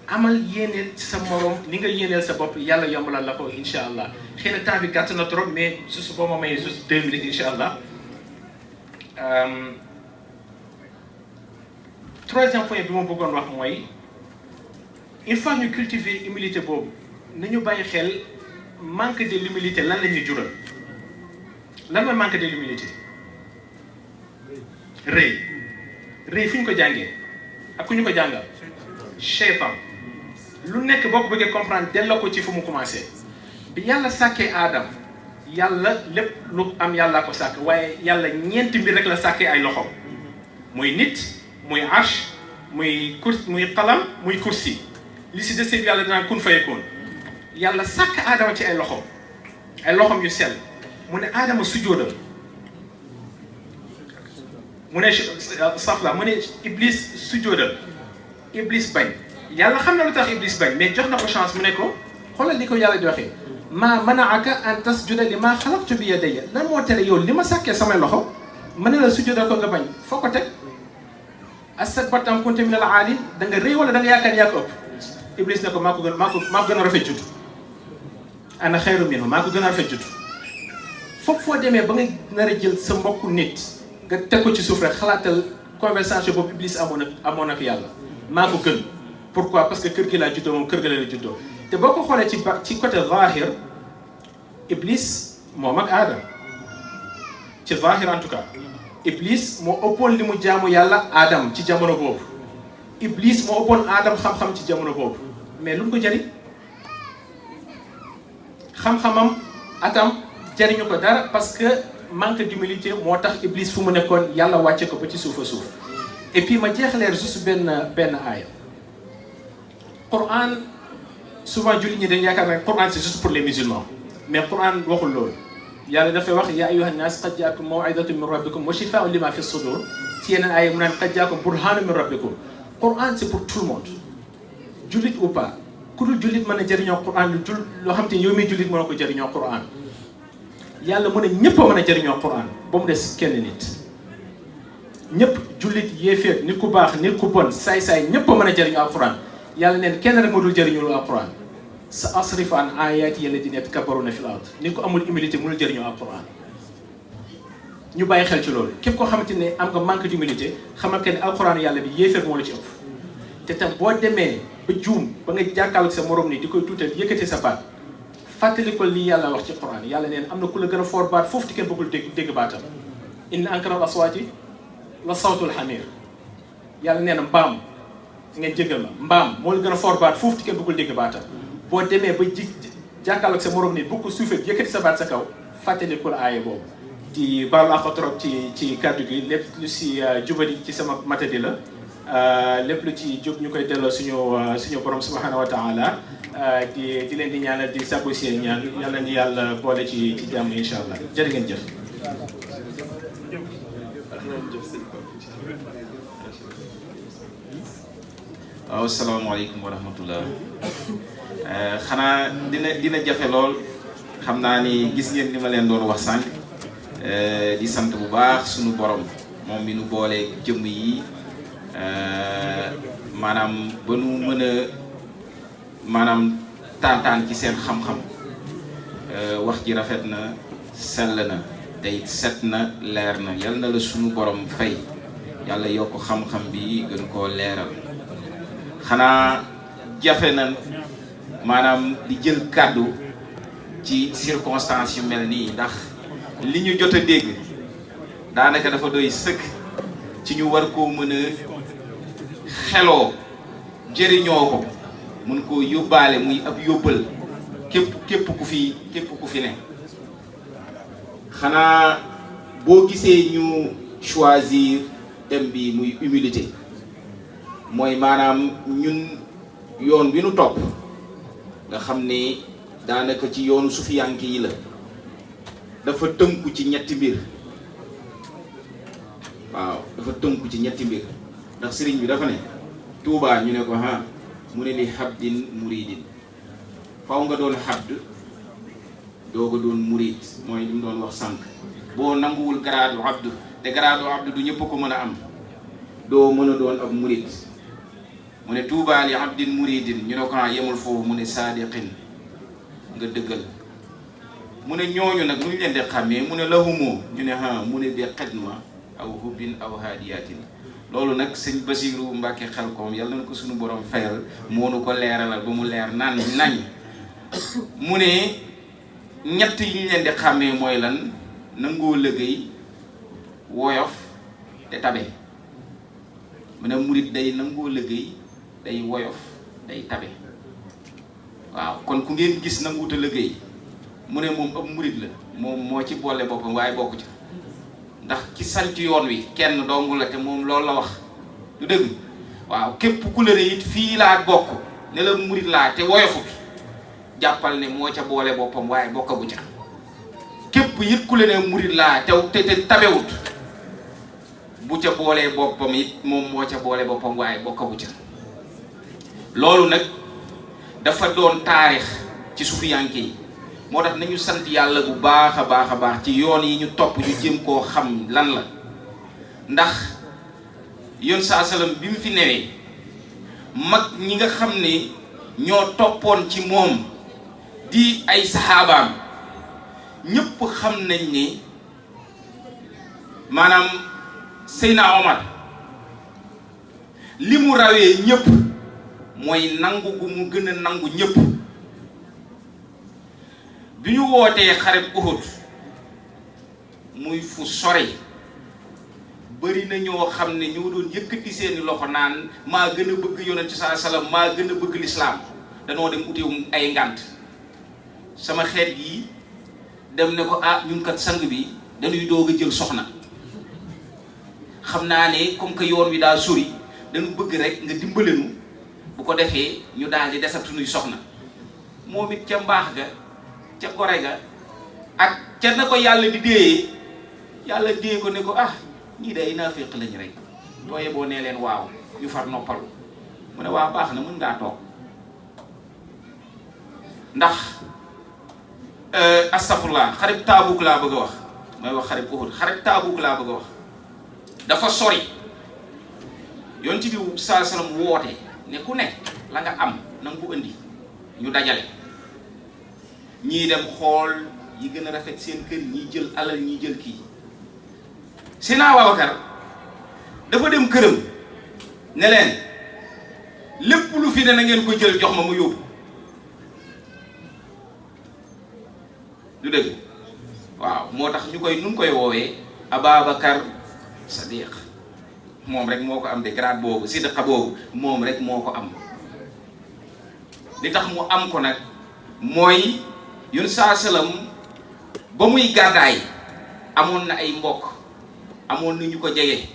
amal yéeneel sa morom ni nga yéeneel sa bopp yàlla yombalal la ko incha allah xëy na temps bi gàtt na trop mais juste boo ma mayee juste 2 minutes incha allah. Troisième point bi ma bëggoon wax mooy une fois ñu cultiver humilité boobu nañu bàyyi xel manque de l'humilité lan la ñuy jural lan mooy manque de l'humilité rëy fu ñu ko jàngee ak ku ñu ko jàngal cheytan lu nekk boo ko bëggee comprendre delloo ko ci fu mu commencé bi yàlla sàkkee aadam yàlla lépp lu am yàllaa ko sàkk waaye yàlla ñeenti mbir rek la sàkkee ay loxo muy nit muy arsh muy qalam muy kursi li si des yàlla dinaan kun fayakun yàlla sàkk aadama ci ay loxom yu sell mu ne aadama sujjóodal mu ne safla mu ne iblis sujjóodal iblis bañ yàlla xam na lu tax iblis bañ mais jox na ko chance mu ne ko xoolal li ko yàlla di waxee maa manaaka an tasjuda li maa xalaqtu bi yadayya lan moo tere yow li ma sàkkee samay loxo mën na la sujjóodal ko nga bañ foo ko teg astakbarta am kunta minal aalin da nga rëy wala da nga yaakaar yaa ko ëpp iblis ne ko maa ko gën a rafet juddu ana xayru minhu maa ko gën a rafet juddu foog foo demee ba nga nar a jël sa mbokku nit nga teg ko ci suuf rek xalaatal conversation boobu iblis amoon ak yàlla maa ko gën pourquoi parce que kër gi laa juddoo moom kër ga la juddoo te boo ko xoolee ci côté zahir iblis moom ak aadam ci zahir en tout cas iblis moo ëppoon li mu jaamu yàlla aadam ci jamono boobu iblis moo ëppoon aadam xam-xam ci jamono boobu mais lu mu ko jëriñ xam-xamam atam jëriñu ko dara parce que manque d'humilité moo tax iblis fu mu nekkoon yàlla wàcce ko ba ci suuf a suuf et puis ma jeexaleer juste benn aaya Quran souvent jullit ñi dañ yaakaar ne Quran c'est juste pour les musulmans mais Quran waxul loolu yàlla dafay wax yaa ayyuhan naas qad jaakum maw'idatun min rabbikum wa shifaa'un lima fi sudur ci yeneen aaya mu naan qad jaakum burhanun min rabbikum Quran c'est pour tout le monde jullit ou pas ku dul jullit mën a jëriñoo Quran loo xam te yow mi jullit mën a ko jëriñoo Quran yàlla mën a ñëpp a mën a jëriñoo Quran ba mu des kenn nit ñëpp jullit yéeféer nit ku baax nit ku bon saay-saay ñëpp a mën a jëriñoo Alquran yàlla neen kenn rek ma dul jëriñoo Alquran sa asrifu an ayaati alladina yatakabbaruna fil ard nit ko amul humilité mënul jëriñoo Alquran ñu bàyyi xel ci loolu képp koo xamante ne am nga manque d'humilité xamal que ne Alquran yàlla bi yéeféer moo la ci ëpp te tam boo demee ba juum ba nga jàkkaarloog sa morom ni di koy tuutal yëkkati sa baat fàttali ko lii yàlla wax ci Quran yàlla neen am na ku la gën a foor baat foofu ti kenn bëggul dégg baatam inna ankara al aswaati la sawtul hamir yàlla nee na mbaam ngeen jégal ma mbaam moo la gën a foor baat foofu ti kenn bëggul dégg baatam boo demee ba jàkkaarloog sa morom ni bu ko suufee yëkkati sa baat sa kaw fàttali ko la aaye boobu di baalu àq trop ci kàddu gi lépp lu si jubadi ci sama matadi la lépp lu ci jub ñu koy delloo suñu borom subhanahu wa taala di leen di ñaanal di sàkku seen ñaan yàlla ni yàlla boole ci jàmm incha allah jërë ngeen jëf. waaw asalaamaaleykum wa rahmatullah xanaa dina jafe lool xam naa ni gis ngeen li ma leen doon wax sànq di sant bu baax suñu borom moom mi nu boolee jëmm yi maanaam ba nu mën a maanaam taataan ci seen xam-xam wax ji rafet na sell na tey set na leer na yal na la suñu borom fay yàlla yokk xam-xam bi gën koo leeral xanaa jafe na maanaam di jël kàddu ci circonstances yu mel nii ndax li ñu jot a dégg daanaka dafa doy sëkk ci ñu war koo mën a xeloo jëriñoo ko mun koo yóbbaale muy ab yóbbal képp ku fi ne xanaa boo gisee ñu choisir thème bi muy humilité mooy maanaam ñun yoon bi nu topp nga xam ni daanaka ci yoonu sufiyanke yi la dafa tënku ci ñetti mbir waaw dafa tënku ci ñetti mbir ndax sëriñ bi dafa ne Tuubaa ñu ne ko mu ne li habdin muridin faw nga doon habd doo ko doon murid mooy li mu doon wax sànq boo nanguwul garaadu abdu te garaadu abdu du ñëpp ko mën a am doo mën a doon ab murid mu ne Tuubaa li abdin muridin ñu ne ko yemul foofu mu ne saadiqin nga dëggal mu ne ñooñu nag nu ñu leen di xàmmee mu ne lahumoo ñu ne mu ne bi xidma aw hubbin aw haadiyatin loolu nag sëñ Basiiru Mbàkke Xelkom yàlla na ko suñu borom fayal moo nu ko leeralal ba mu leer nañ mu ne ñett yi ñu leen di xàmmee mooy lan nangoo liggéey woyof te tabe mu ne murit day nangoo liggéey day woyof day tabe waaw kon ku ngeen gis nanguuta liggéey mu ne moom ab murit la moom moo ci boole boppam waaye bokku ci ndax ki sanc yoon wi kenn dongu la te moom loolu la wax du dëgg waaw képp ku la ne it fii laa bokk ne la murit laa te woyofut jàppal ne moo ca boole boppam waaye bokkagu ca képp it ku la ne murit laa te tabewut bu ca boolee boppam it moom moo ca boole boppam waaye bokkagu ca loolu nag dafa doon taarix ci sufiyanke yi moo tax nañu sant yàlla bu baax a baax ci yoon yi ñu topp ñu jéem koo xam lan la ndax yoon saa salaam bi mu fi newee mag ñi nga xam ne ñoo toppoon ci moom di ay saxaabaam ñëpp xam nañ ne maanaam Seydina Omar li mu rawee ñëpp mooy nangu gu mu gën a nangu ñëpp bi ñu wootee xareb Uhud muy fu sore bari na ñoo xam ne ñoo doon yëkkati seeni loxo naan maa gën a bëgg yonent ci saa salaam maa gën a bëgg lislaam danoo dem uteewu ay ngànt sama xeet gi dem ne ko ñun kat sang bi dañuy doog a jël soxna xam naa ne comme que yoon wi daa sori dañu bëgg rek nga dimbalenu bu ko defee ñu daal di desat suñuy soxna moom it ca mbaax ga ca gore ga ak ca na ko yàlla di déeyee yàlla déey ko ne ko ñii day naaféq lañ rek tooye boo nee leen waaw ñu far noppalu mu ne waa baax na mën ngaa toog ndax astafurlah xarib Taabuk laa bëgg a wax mooy wax xarib Uhud xarib Taabuk laa bëgg a wax dafa sori yoon ci biir saa salaam woote ne ku ne la nga am na nga ko indi ñu dajale ñii dem xool yi gën a rafet seen kër ñii jël alal ñii jël kii Seydina Babacar dafa dem këram ne leen lépp lu fi ne na ngeen ko jël jox ma mu yóbbu du dëgg waaw moo tax ñu koy nun koy woowee Ababacar Sadiq moom rek moo ko am de grade boobu sidqa boobu moom rek moo ko am li tax mu am ko nag mooy yun saa salaam ba muy gàddaay amoon na ay mbokk amoon na ñu ko jege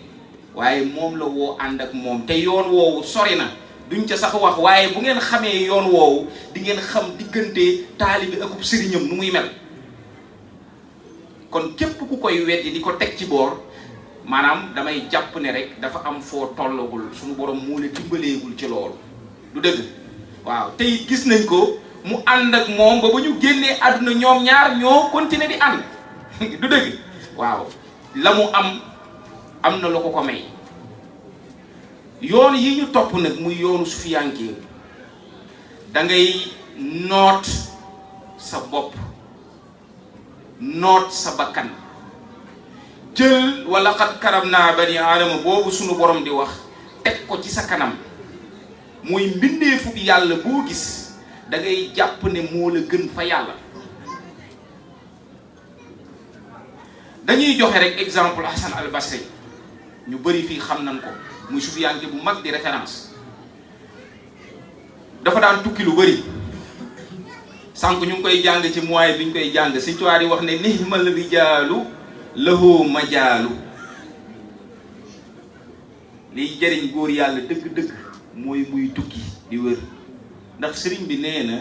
waaye moom la woo ànd ak moom te yoon woowu sori na duñ ca sax wax waaye bu ngeen xamee yoon woowu di ngeen xam diggante taalibe akub sëriñam nu muy mel kon képp ku koy weddi di ko teg ci boor maanaam damay jàpp ne rek dafa am foo tollagul suñu borom moo la dimbaleegul ci loolu du dëgg waaw tey gis nañ ko mu ànd ak moom ba ñu génnee àdduna ñoom ñaar ñoo continuer di ànd du dëgg waaw la mu am na lu ko may yoon yi ñu topp nag muy yoonu sufiyanke da ngay noot sa bopp noot sa bakkan jël wala xat karam naa bani aadama boobu sunu borom di wax teg ko ci sa kanam muy mbindeefu yàlla boo gis da ngay jàpp ne moo la gën fa yàlla. dañuy joxe rek exemple Hasan al Basri ñu bëri fii xam nañ ko muy sufiyanke bu mag di référence dafa daan tukki lu bëri sànq ñu ngi koy jàng ci mois bi ñu koy jàng Sëñ Tuubaa di wax ne nihmal rijaalu lahu majaalu liy jëriñ góor yàlla dëgg-dëgg mooy muy tukki di wër ndax sëriñ bi nee na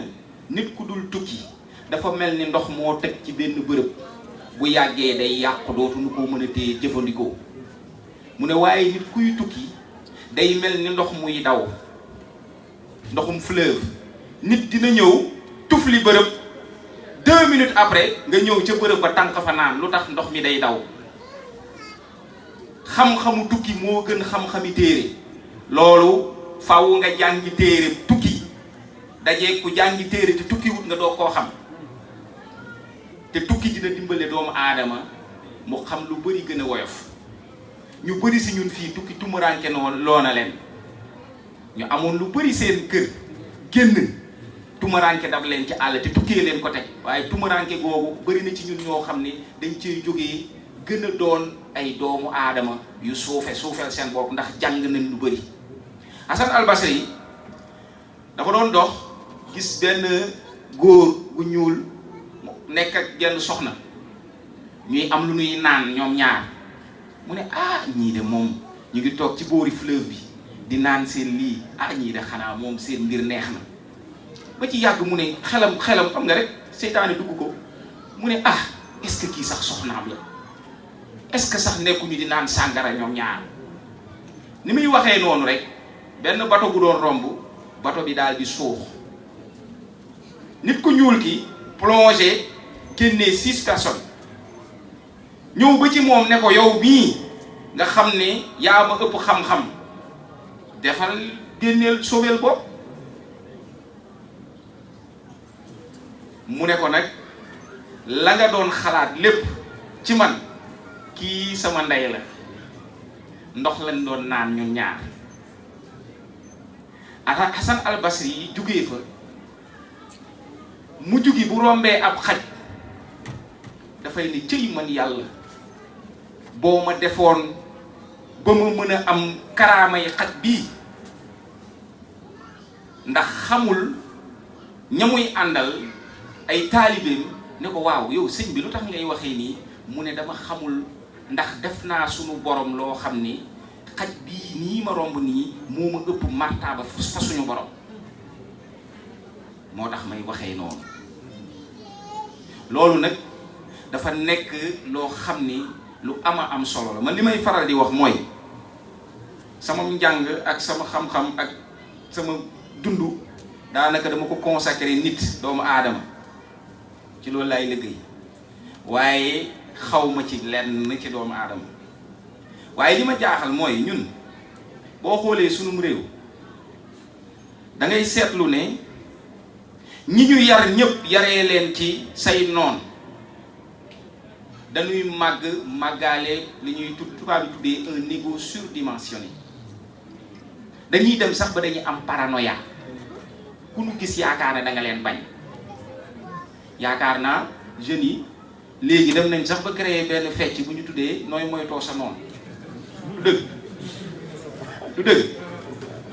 nit ku dul tukki dafa mel ni ndox moo teg ci benn bërëb bu yàggee day yàqu dootuñu ko mën a téye jëfandikoo mu ne waaye nit kuy tukki day mel ni ndox muy daw ndoxum fleuve nit dina ñëw tufli bërëb 2 minutes après nga ñëw ca bërëb ba tànk fa naan lu tax ndox mi day daw xam-xamu tukki moo gën xam-xami téere loolu faaw nga jàngi téere tukki dajee ku jàngi téere te tukki wut nga doo koo xam te tukki dina dimbale doomu aadama mu xam lu bari gën a woyof ñu bari si ñun fii tukki tumuraanke noonu loona leen ñu amoon lu bari seen kër génn tumuraanke dab leen ci àll te tukkee leen ko teg waaye tumuraanke googu bari na ci ñun ñoo xam ni dañ cey jógee gën a doon ay doomu aadama yu suufeel seen bopp ndax jàng nañ lu bari. Hasan al Basri dafa doon dox gis benn góor gu ñuul nekk ak genn soxna ñuy am lu ñuy naan ñoom ñaar mu ne ñii de moom ñu ngi toog ci boori fleuve bi di naan seen lii ñii de xanaa moom seen mbir neex na ba ci yàgg mu ne xelam xam nga rek seytaane dugg ko mu ne est-ce que kii sax soxnaam la est-ce que sax nekkuñu di naan sàngara ñoom ñaar ni muy waxee noonu rek benn bato bu doon romb bato bi daal di suux nit ku ñuul ki plongé génnee 6 personnes ñëw ba ci moom ne ko yow bii nga xam ne yaa ma ëpp xam-xam defal génneel sobel bopp mu ne ko nag la nga doon xalaat lépp ci man kii sama ndey la ndox lañ doon naan ñun ñaar Hasan al Basri yi jugee fa mu jugi bu rombee ab xaj dafay ne cëy man yàlla boo ma defoon ba ma mën a am karaamay xaj bii ndax xamul ñamuy àndal ay taalibeem ne ko waaw yow sëñ bi lu tax ngay waxee nii mu ne dama xamul ndax def naa sunu borom loo xam ni xaj bii nii ma romb nii moo ma ëpp martaaba fa suñu borom moo tax may waxee noonu loolu nag dafa nekk loo xam ni lu am solo la man li may faral di wax mooy sama njàng ak sama xam-xam ak sama dund daanaka dama ko consacré nit doomu aadama ci loolu laay liggéey waaye xawma ci lenn ci doomu aadama waaye li ma jaaxal mooy ñun boo xoolee sunum réew da ngay seetlu ne ñi ñu yar ñëpp yaree leen ci say noon dañuy màggaale li ñuy tubaab bi tuddee un ego surdimensionné dañuy dem sax ba dañuy am paranoïa ku nu gis yaakaar ne da nga leen bañ yaakaar naa jeunes yi léegi dem nañ sax ba créer benn fecc bu ñu tuddee nooy moytoo sa noonu du dëgg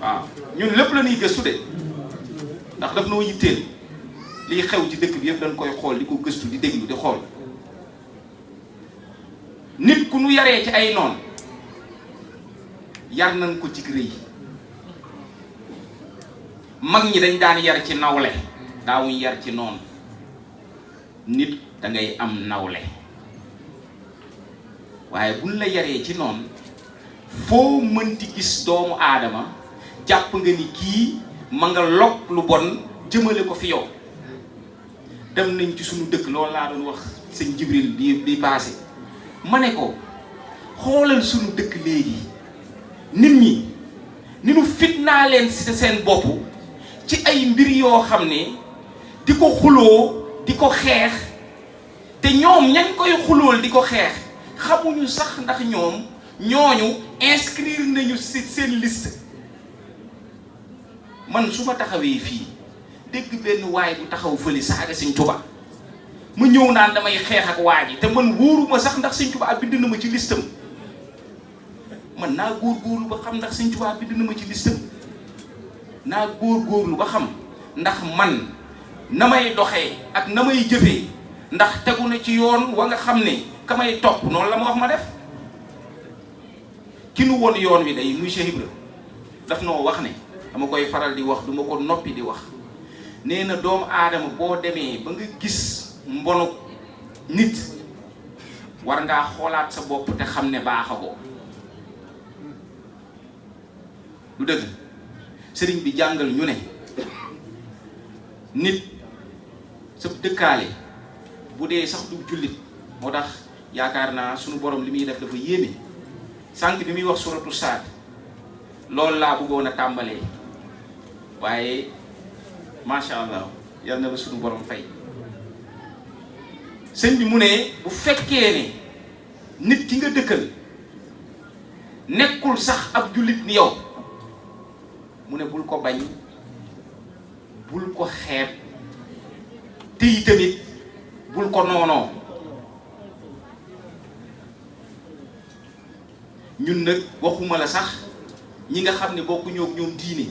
waaw ñun lépp la ñuy gëstu de ndax daf noo yitteel liy xew ci dëkk bi yëpp dañ koy xool di ko gëstu di déglu di xool ku nu yaree ci ay noon yar nañ ko ci rëy mag ñi dañ daan yar ci nawle daawuñ yar ci noonu nit da ngay am nawle waaye buñ la yaree ci noonu foo mënti gis doomu aadama jàpp nga ni kii ma nga lok lu bon jëmale ko fi yow. dem nañ ci suñu dëkk loolu laa doon wax sëñ Jibril bi passé ma ne ko xoolal suñu dëkk léegi nit ñi ni nu fitnaa leen ci seen bopp ci ay mbir yoo xam ne di ko xuloo di ko xeex te ñoom ñañ koy xulool di ko xeex xamuñu sax ndax ñoom ñooñu inscrire nañu ci seen liste. man su ma taxawee fii dégg benn waay bu taxaw fële saaga Sëñ Tuubaa mu ñëw naan damay xeex ak waa ji te man wóoruma sax ndax Sëñ Tuubaa bind na ma ci listam man naa góorgóorlu ba xam ndax Sëñ Tuubaa bind na ma ci listam naa góorgóorlu ba xam ndax man na may doxee ak na may jëfee ndax tegu na ci yoon wa nga xam ne ka may topp noonu la ma wax ma def. ki nu woon yoon wi day muy Cheikh Ibra daf noo wax ne dama koy faral di wax duma ko noppi di wax nee na doomu aadama boo demee ba nga gis mbonu nit war ngaa xoolaat sa bopp te xam ne baaxagoo. du dëgg sëriñ bi jàngal ñu ne nit sa dëkkaale bu dee sax du jullit moo tax yaakaar naa sunu borom li muy def dafa yéeme sànq bi muy wax suratu Saad loolu laa bëggoon a tàmbalee waaye macha allah yal na la sunu borom fay. sëñ bi mu ne bu fekkee ne nit ki nga dëkkal nekkul sax ab jullit ni yow mu ne bul ko bañ bul ko xeeb te yi tamit bul ko noonoo. ñun nag waxuma la sax ñi nga xam ne bokkuñoo ak ñoom diine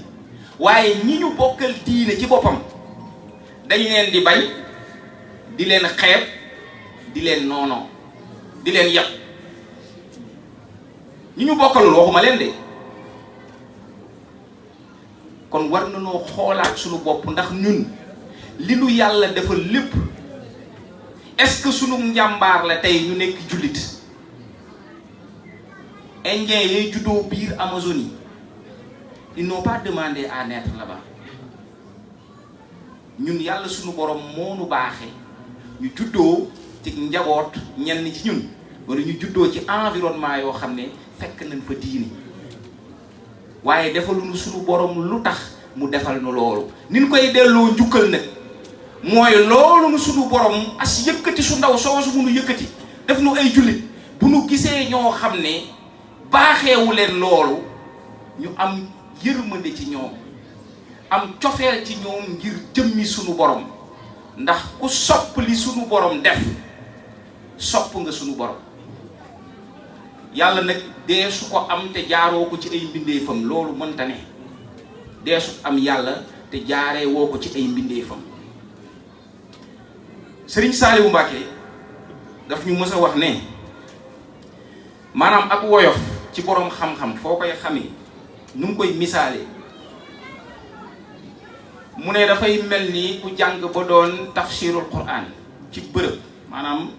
waaye ñi ñu bokkal diine ci boppam dañ leen di bañ di leen xeeb di leen noonoo di leen yàq ñi ñu bokkalul waxuma leen de. kon war na noo xoolaat suñu bopp ndax ñun li nu yàlla defal lépp est-ce que sunu njàmbaar la tey ñu nekk jullit. Indiens yooyu juddoo biir Amazonie ils n'ont pas demandé à naître là-bas ñun yàlla sunu borom moo nu baaxee ñu juddoo ci njaboot ñenn ci ñun wala ñu juddoo ci environnement yoo xam ne fekk nañ fa diini waaye defaluñu sunu borom lu tax mu defal nu loolu. ni ñu koy delloo njukkal nag mooy loolu nu sunu borom as yëkkati su ndaw soosu mu nu yëkkati def nu ay jullit bu nu gisee ñoo xam ne. baaxeewu leen loolu ñu am yërmande ci ñoom am cofeel ci ñoom ngir jëmmi sunu borom ndax ku sopp li sunu borom def sopp nga sunu borom. yàlla nag deesu ko am te jaaroo ko ci ay mbindeefam loolu mënta ne deesu am yàlla te jaaree woo ko ci ay mbindeefam. Sëriñ Saaliwu Mbàkke daf ñu mës a wax ne maanaam ak woyof ci boroom xam-xam foo koy xamee nu mu koy misaale mu ne dafay mel ni ku jàng ba doon tafsirul Qur'an ci bërëb maanaam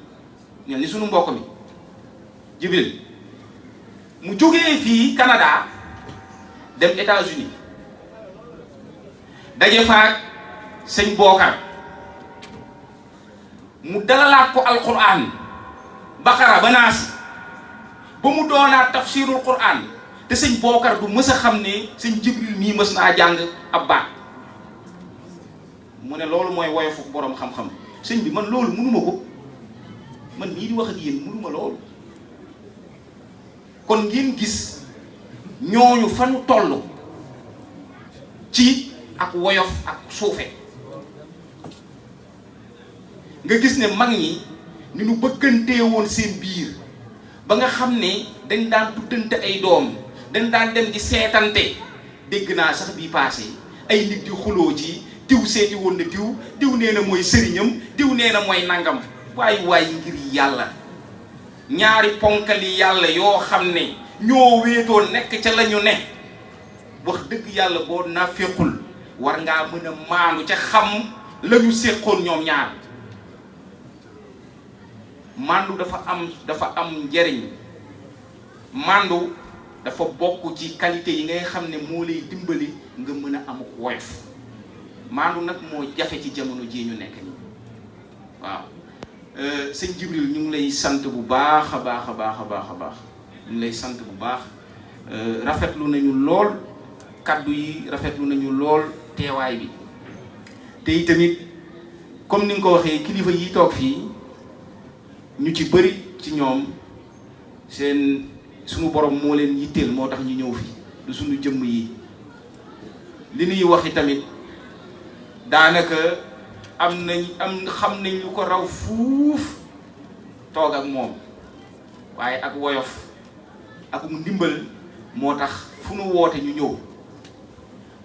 mel ni sunu mbokk mi Jibril mu jógee fii Canada dem États-Unis daje faak sëñ Bookar mu dalalaat ko alquran Baqara ba Naas ba mu doonaat tafsirul Qur'an te sëñ Bookar du mës a xam ne sëñ Jibril mii mës naa jàng ab baat mu ne loolu mooy woyofu boroom xam-xam sëñ bi man loolu mënuma ko man mii di wax ak yéen mënuma loolu. kon ngeen gis ñooñu fa nu toll ci ak woyof ak suufe nga gis ne mag ñi ni nu bëggantee woon seen biir ba nga xam ne dañ daan tuddante ay doom dañ daan dem di seetante dégg naa sax bii passé ay nit di xuloo ci diw seeti woon na diw nee na mooy sëriñam diw nee na mooy nangam waaye ngir yàlla ñaari ponkali yàlla yoo xam ne ñoo wéetoo nekk ca lañu ne wax dëgg yàlla boo naafequl war ngaa mën a maandu ca xam lañu séqoon ñoom ñaar. mandu dafa am njariñ mandu dafa bokk ci qualité yi ngay xam ne moo lay dimbali nga mën a am woyof mandu nag moo jafe ci jamono ji ñu nekk nii waaw sëñ Jibril ñu ngi lay sant bu baax a baax a baax a baax a baax ñu ngi lay sant bu baax rafetlu nañu lool kaddu yi rafetlu nañu lool teewaay bi te itamit comme ni nga ko waxee kilifa yi toog fii ñu ci bëri ci ñoom seen suñu borom moo leen yitteel moo tax ñu ñëw fi du suñu jëmm yi li ñuy waxi tamit daanaka am xam nañ lu ko raw fuuf toog ak moom waaye ak woyof ak mu ndimbal moo tax fu nu woote ñu ñëw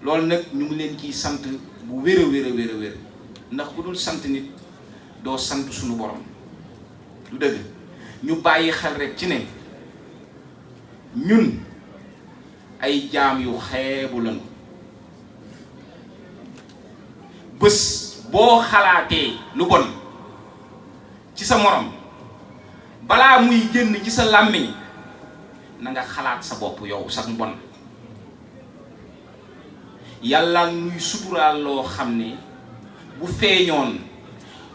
loolu nag ñu ngi leen ciy sant bu wér a wér a wér a wér ndax ku dul sant nit doo sant suñu borom du dëgg ñu bàyyi xel rek ci ne ñun ay jaam yu xeebu lañu bés boo xalaatee lu bon ci sa morom balaa muy génn ci sa làmmiñ na nga xalaat sa bopp yow sax mbon yàlla ñuy suturaal loo xam ne bu feeñoon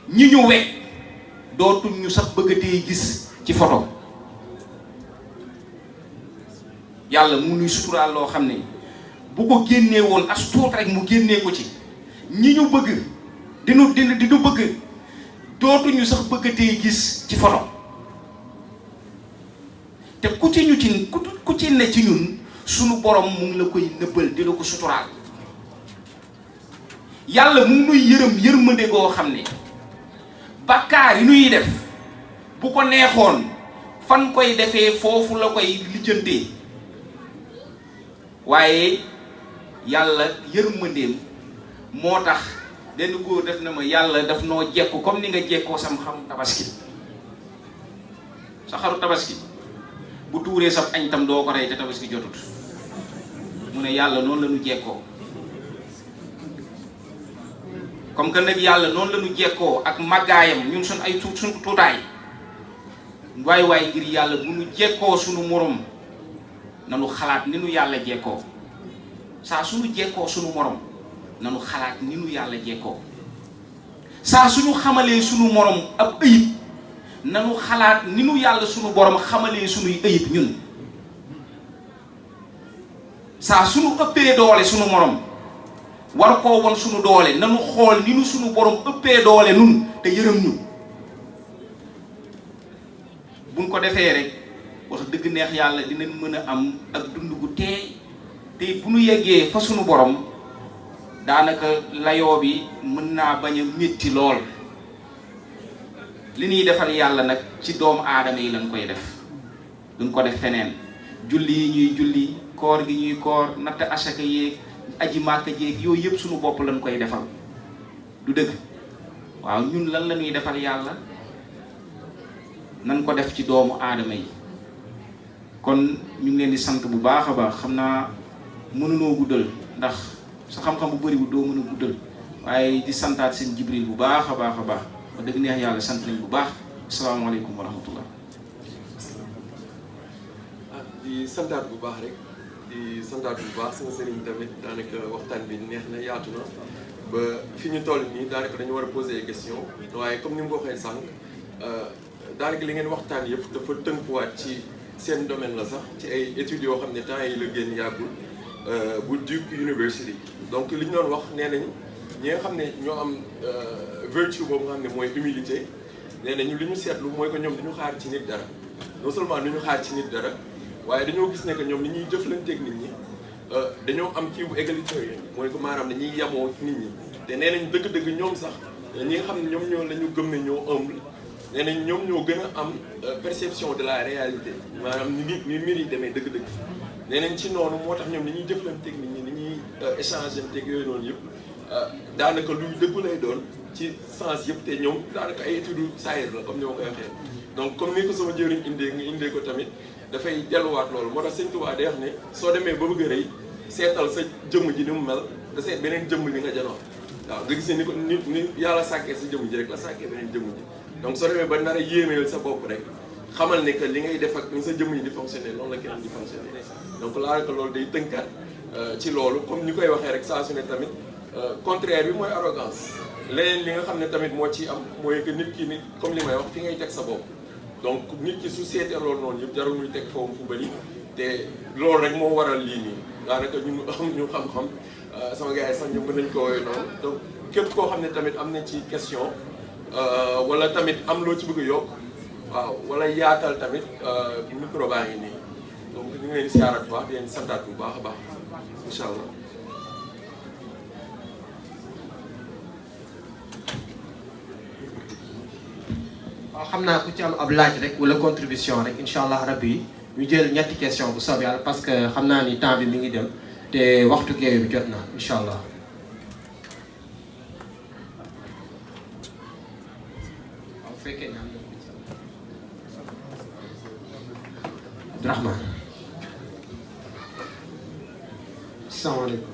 ñi ñu wekk dootuñ ñu sax bëggatee gis ci photo yàlla mu nuy suturaal loo xam ne bu ko génnee woon as tuut rek mu génnee ko ci ñi ñu bëgg di nu bëgg dootuñu sax bëggatee gis ci photo te ku ci ne ci ñun sunu borom mu ngi la koy nëbbal di la ko suturaal yàlla mu ngi nuy yërmande goo xam ne bàkkaar yi nuy def bu ko neexoon fan koy defee foofu la koy lijjantee waaye yàlla yërmandeem moo tax benn góor def na ma yàlla daf noo jekku comme ni nga jekkoo sam xam tabaski sa xaru tabaski bu tuuree sab añ tam doo ko rey te tabaski jotut mu ne yàlla noonu la ñu jekkoo comme que nag yàlla noonu la ñu jekkoo ak màggaayam ñun suñ ay suñ tuutaay waay ngir yàlla bu ñu jekkoo suñu morom nanu xalaat ni nu yàlla jekkoo saa suñu jekkoo suñu morom nanu xalaat ni nu yàlla jekkoo saa suñu xamalee suñu morom ab ëyib nanu xalaat ni nu yàlla suñu borom xamalee suñuy ëyib ñun saa suñu ëppee doole suñu morom war koo won suñu doole nanu xool ni nu suñu borom ëppee doole nun te yërëm ñu buñ ko defee rek wax dëgg neex yàlla dinañ mën a am ak dund gu teey te bu nu yeggee fa suñu borom daanaka layoo bi mën naa bañ a métti lool li ñuy defal yàlla nag ci doomu aadama yi lañ koy def duñ ko def feneen julli yi ñuy julli koor gi ñuy koor natt asaka yeeg aji màkka jeeg yooyu yëpp suñu bopp lañ koy defal du dëgg waaw ñun lan la ñuy defal yàlla nan ko def ci doomu aadama yi kon ñu ngi leen di sant bu baax a baax xam naa mënunoo guddal ndax sa xam-xam bu bëriwul doo mën a guddal waaye di santaat seen Jibril bu baax a baax a baax wax dëgg neex yàlla sant nañ bu baax asalaamaaleykum wa rahmatullah di santaat bu baax rek di santaat bu baax sama sëriñ tamit daanaka waxtaan bi neex na yaatu na ba fi ñu toll nii daanaka dañu war a poser ay question waaye comme ni mu ko waxee sànq daanaka li ngeen waxtaan yëpp dafa tënkuwaat ci seen domaine la sax ci ay études yoo xam ne temps yi la génn yàggul bu Duke University donc li ñu doon wax nee nañ ñi nga xam ne ñoo am vertu boobu nga xam ne mooy humilité nee nañu li ñu seetlu mooy que ñoom du ñu xaar ci nit dara non seulement du ñu xaar ci nit dara waaye dañoo gis ne que ñoom ni ñuy jëflanteeg nit ñi dañoo am kii bu égalitaire mooy que maanaam dañuy yemoo nit ñi te nee nañ dëgg-dëgg ñoom sax ñi nga xam ne ñoom ñoo la ñu gëm ne ñoo humble nee nañ ñoom ñoo gën a am perception de la réalité maanaam ni mbir yi demee dëgg-dëgg nee nañ ci noonu moo tax ñoom ni ñuy jëflanteeg nit ñi ni ñuy échanger teeg yooyu noonu yëpp daanaka luy dëggu lay doon ci sens yëpp te ñoom daanaka ay études saayir la comme ni ma koy waxee donc comme ni ko sama jëriñ indee nga indee ko tamit dafay delluwaat loolu moo tax Sëñ Tuubaa day wax ne soo demee ba bëgg a rëy seetal sa jëmm ji ni mu mel da seet beneen jëmm bi nga janoo waaw nga gis ne ni ko ni yàlla sàkkee sa jëmm ji rek la sàkkee beneen jëmm ji donc soo demee ba nar a yéemeel sa bopp rek xamal ne que li ngay def ak ni sa jëmm ji di fonctionner noonu la keneen di fonctionner donc laa rek loolu day tënkaat ci loolu comme ni koy waxee rek saa su ne tamit contraire bi mooy arrogance leneen li nga xam ne tamit moo ciy am mooy que nit ki nit comme li may wax fi ngay teg sa bopp donc nit ki su seetee loolu noonu yëpp jarul muy teg foofu fu bëri te loolu rek moo waral lii nii daanaka ñun am ñu xam-xam sama gars yi sax ñu mën nañ ko woowee noonu donc képp koo xam ne tamit am na ci question wala tamit am loo ci bëgg a yokk waaw wala yaatal tamit micro baa ngi nii donc ñu ngi leen di siyaaraat bu baax di leen santaat bu baax a baax incha allah. waaw xam naa ku ci am ab laaj rek wala contribution rek incha allah rabbi ñu jël ñetti question bu soob yàlla parce que xam naa ni temps bi mi ngi dem te waxtu géew bi jot na incha allah. waaw fekkee ne am na Abdourahmane. Assalamualaikum.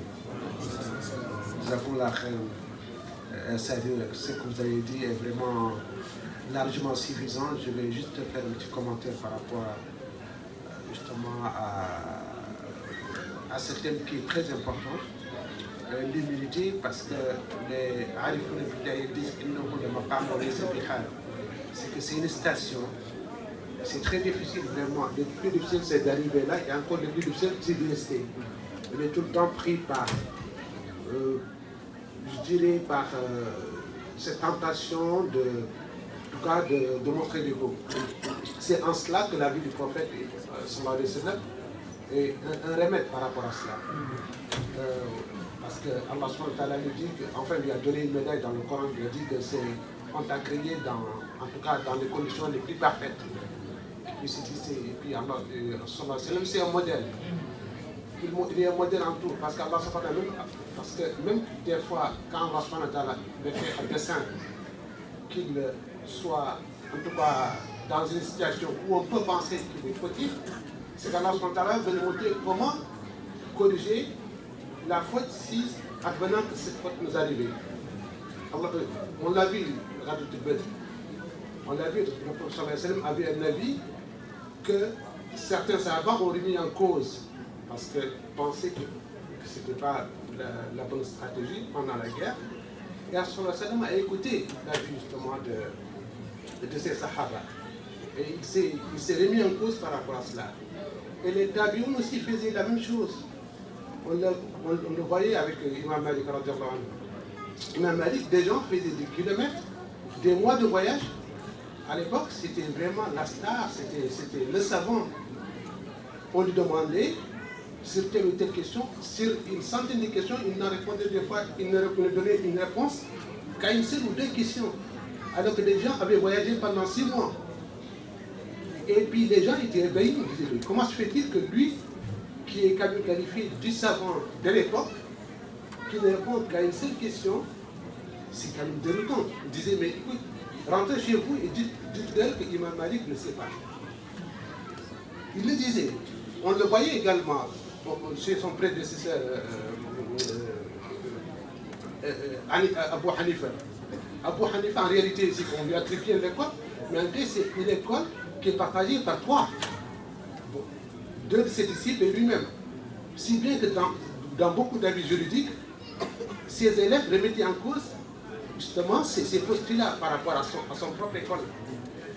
Jazakumullah khairan. C'est-à-dire ce que vous avez dit est vraiment largement suffisant. Je vais juste faire un petit commentaire par rapport justement à ce thème qui est très important, l'humilité, parce que les Arifoun disent c'est que c'est une station. C'est très difficile vraiment. Le plus difficile c'est d'arriver là et encore le plus difficile c'est de rester. On est tout le temps pris par, je dirais, par cette tentation de montrer l'ego. C'est en cela que la vie du prophète sallallahu alayhi wa sallam est un remède par rapport à cela. Parce que Allah subhanahu wa ta'ala lui dit qu'enfin lui a donné une médaille dans le Coran, il a dit que on t'a créé en tout cas dans les conditions les plus parfaites. Et puis Allah sallallahu alayhi wa sallam c'est un modèle. Il est un modèle en tout, parce qu'Allah subhanahu wa ta'ala, parce que même des fois quand Allah subhanahu wa ta'ala fait un dessein qu'il soit en tout cas dans une situation où on peut penser qu'il est fautif, c'est qu'Allah subhanahu wa ta'ala veut nous montrer comment corriger la faute si advenant que cette faute nous arrive. On l'a vu, on l'a vu, le prophète sallallahu alayhi wa sallam avait un avis que certains savants ont remis en cause parce que pensaient que ce n'était pas la bonne stratégie pendant la guerre. Et sallallahu alayhi wa sallam a écouté l'avis justement de ces sahaba. Et il s'est remis en cause par rapport à cela. Et les tabi'oun aussi faisaient la même chose. On le voyait avec Imam Malik. Imam Malik, des gens faisaient des kilomètres, des mois de voyage. À l'époque, c'était vraiment la star, c'était le savant. On lui demandait sur telle ou telle question, sur une centaine de questions, il n'en répondait des fois, il ne donnait une réponse qu'à une seule ou deux questions. Alors que des gens avaient voyagé pendant 6 mois. Et puis les gens étaient éveillés, ils disaient, comment se fait-il que lui, qui est qualifié du savant de l'époque, qui ne répond qu'à une seule question, c'est quand même déroutant. Il disait, mais écoute, rentrez chez vous et dites-leur que Imam Malik ne sait pas. Il le disait. On le voyait également chez son prédécesseur Abu Hanifa. Abu Hanifa, en réalité, c'est qu'on lui attribue l'école, mais en réalité, c'est une école qui est partagée par 3. Bon, 2 de ses disciples et lui-même. Si bien que dans beaucoup d'avis juridiques, ses élèves remettaient en cause justement ces postulats par rapport à son propre école.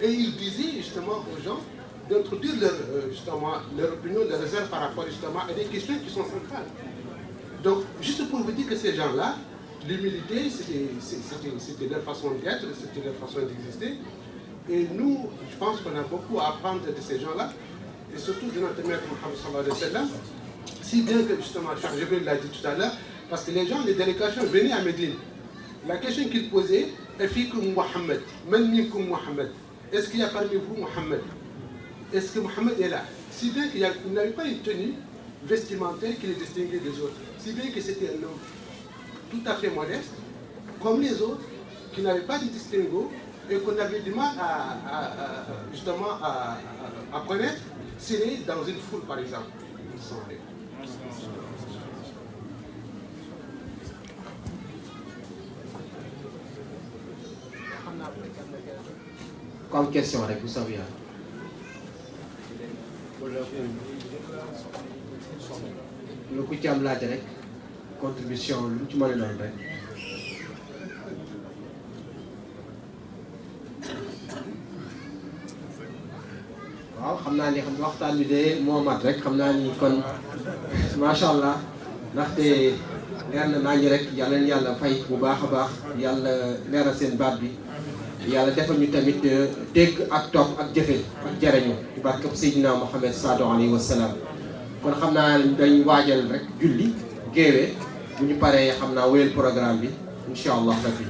Et il disait justement aux gens d'introduire leur opinion, leur réserve par rapport justement à des questions qui sont centrales. Donc, juste pour vous dire que ces gens-là, l'humilité, c'était leur façon d'être, c'était leur façon d'exister. Et nous, je pense qu'on a beaucoup à apprendre de ces gens-là, et surtout de notre maître Mohammed sallallahu alayhi wa sallam, si bien que justement, Cheikh Jibril l'a dit tout à l'heure, parce que les gens, les délégations venaient à Médine. La question qu'ils posaient, Efikum Muhammad, Man minkum Muhammad, est-ce qu'il y a parmi vous Muhammad? Est-ce que Muhammad est là? Si bien qu'il n'avait pas une tenue vestimentaire qui les distinguait des autres. Si bien que c'était un homme tout à fait modeste, comme les autres, qui n'avaient pas de distinguo et qu'on avait du mal justement à connaître, c'est dans une foule par exemple. Comme question rek bu soobee yàlla. lu ku ci am laaj rek contribution lu ci mën a doon rek. waaw xam naa ni xam waxtaan bi de moo mat rek xam naa ni kon macha allah ndaxte leer na naa ñu rek yàlla na yàlla fay bu baax a baax yàlla leeral seen baat bi. yàlla defal ñu tamit dégg ak topp ak jëfe ak jariñu ci barkeb Seydina Muhammad sallallahu alayhi wa sallam kon xam naa dañ waajal rek julli géewee bu ñu paree xam naa wéyal programme bi incha allah rabbi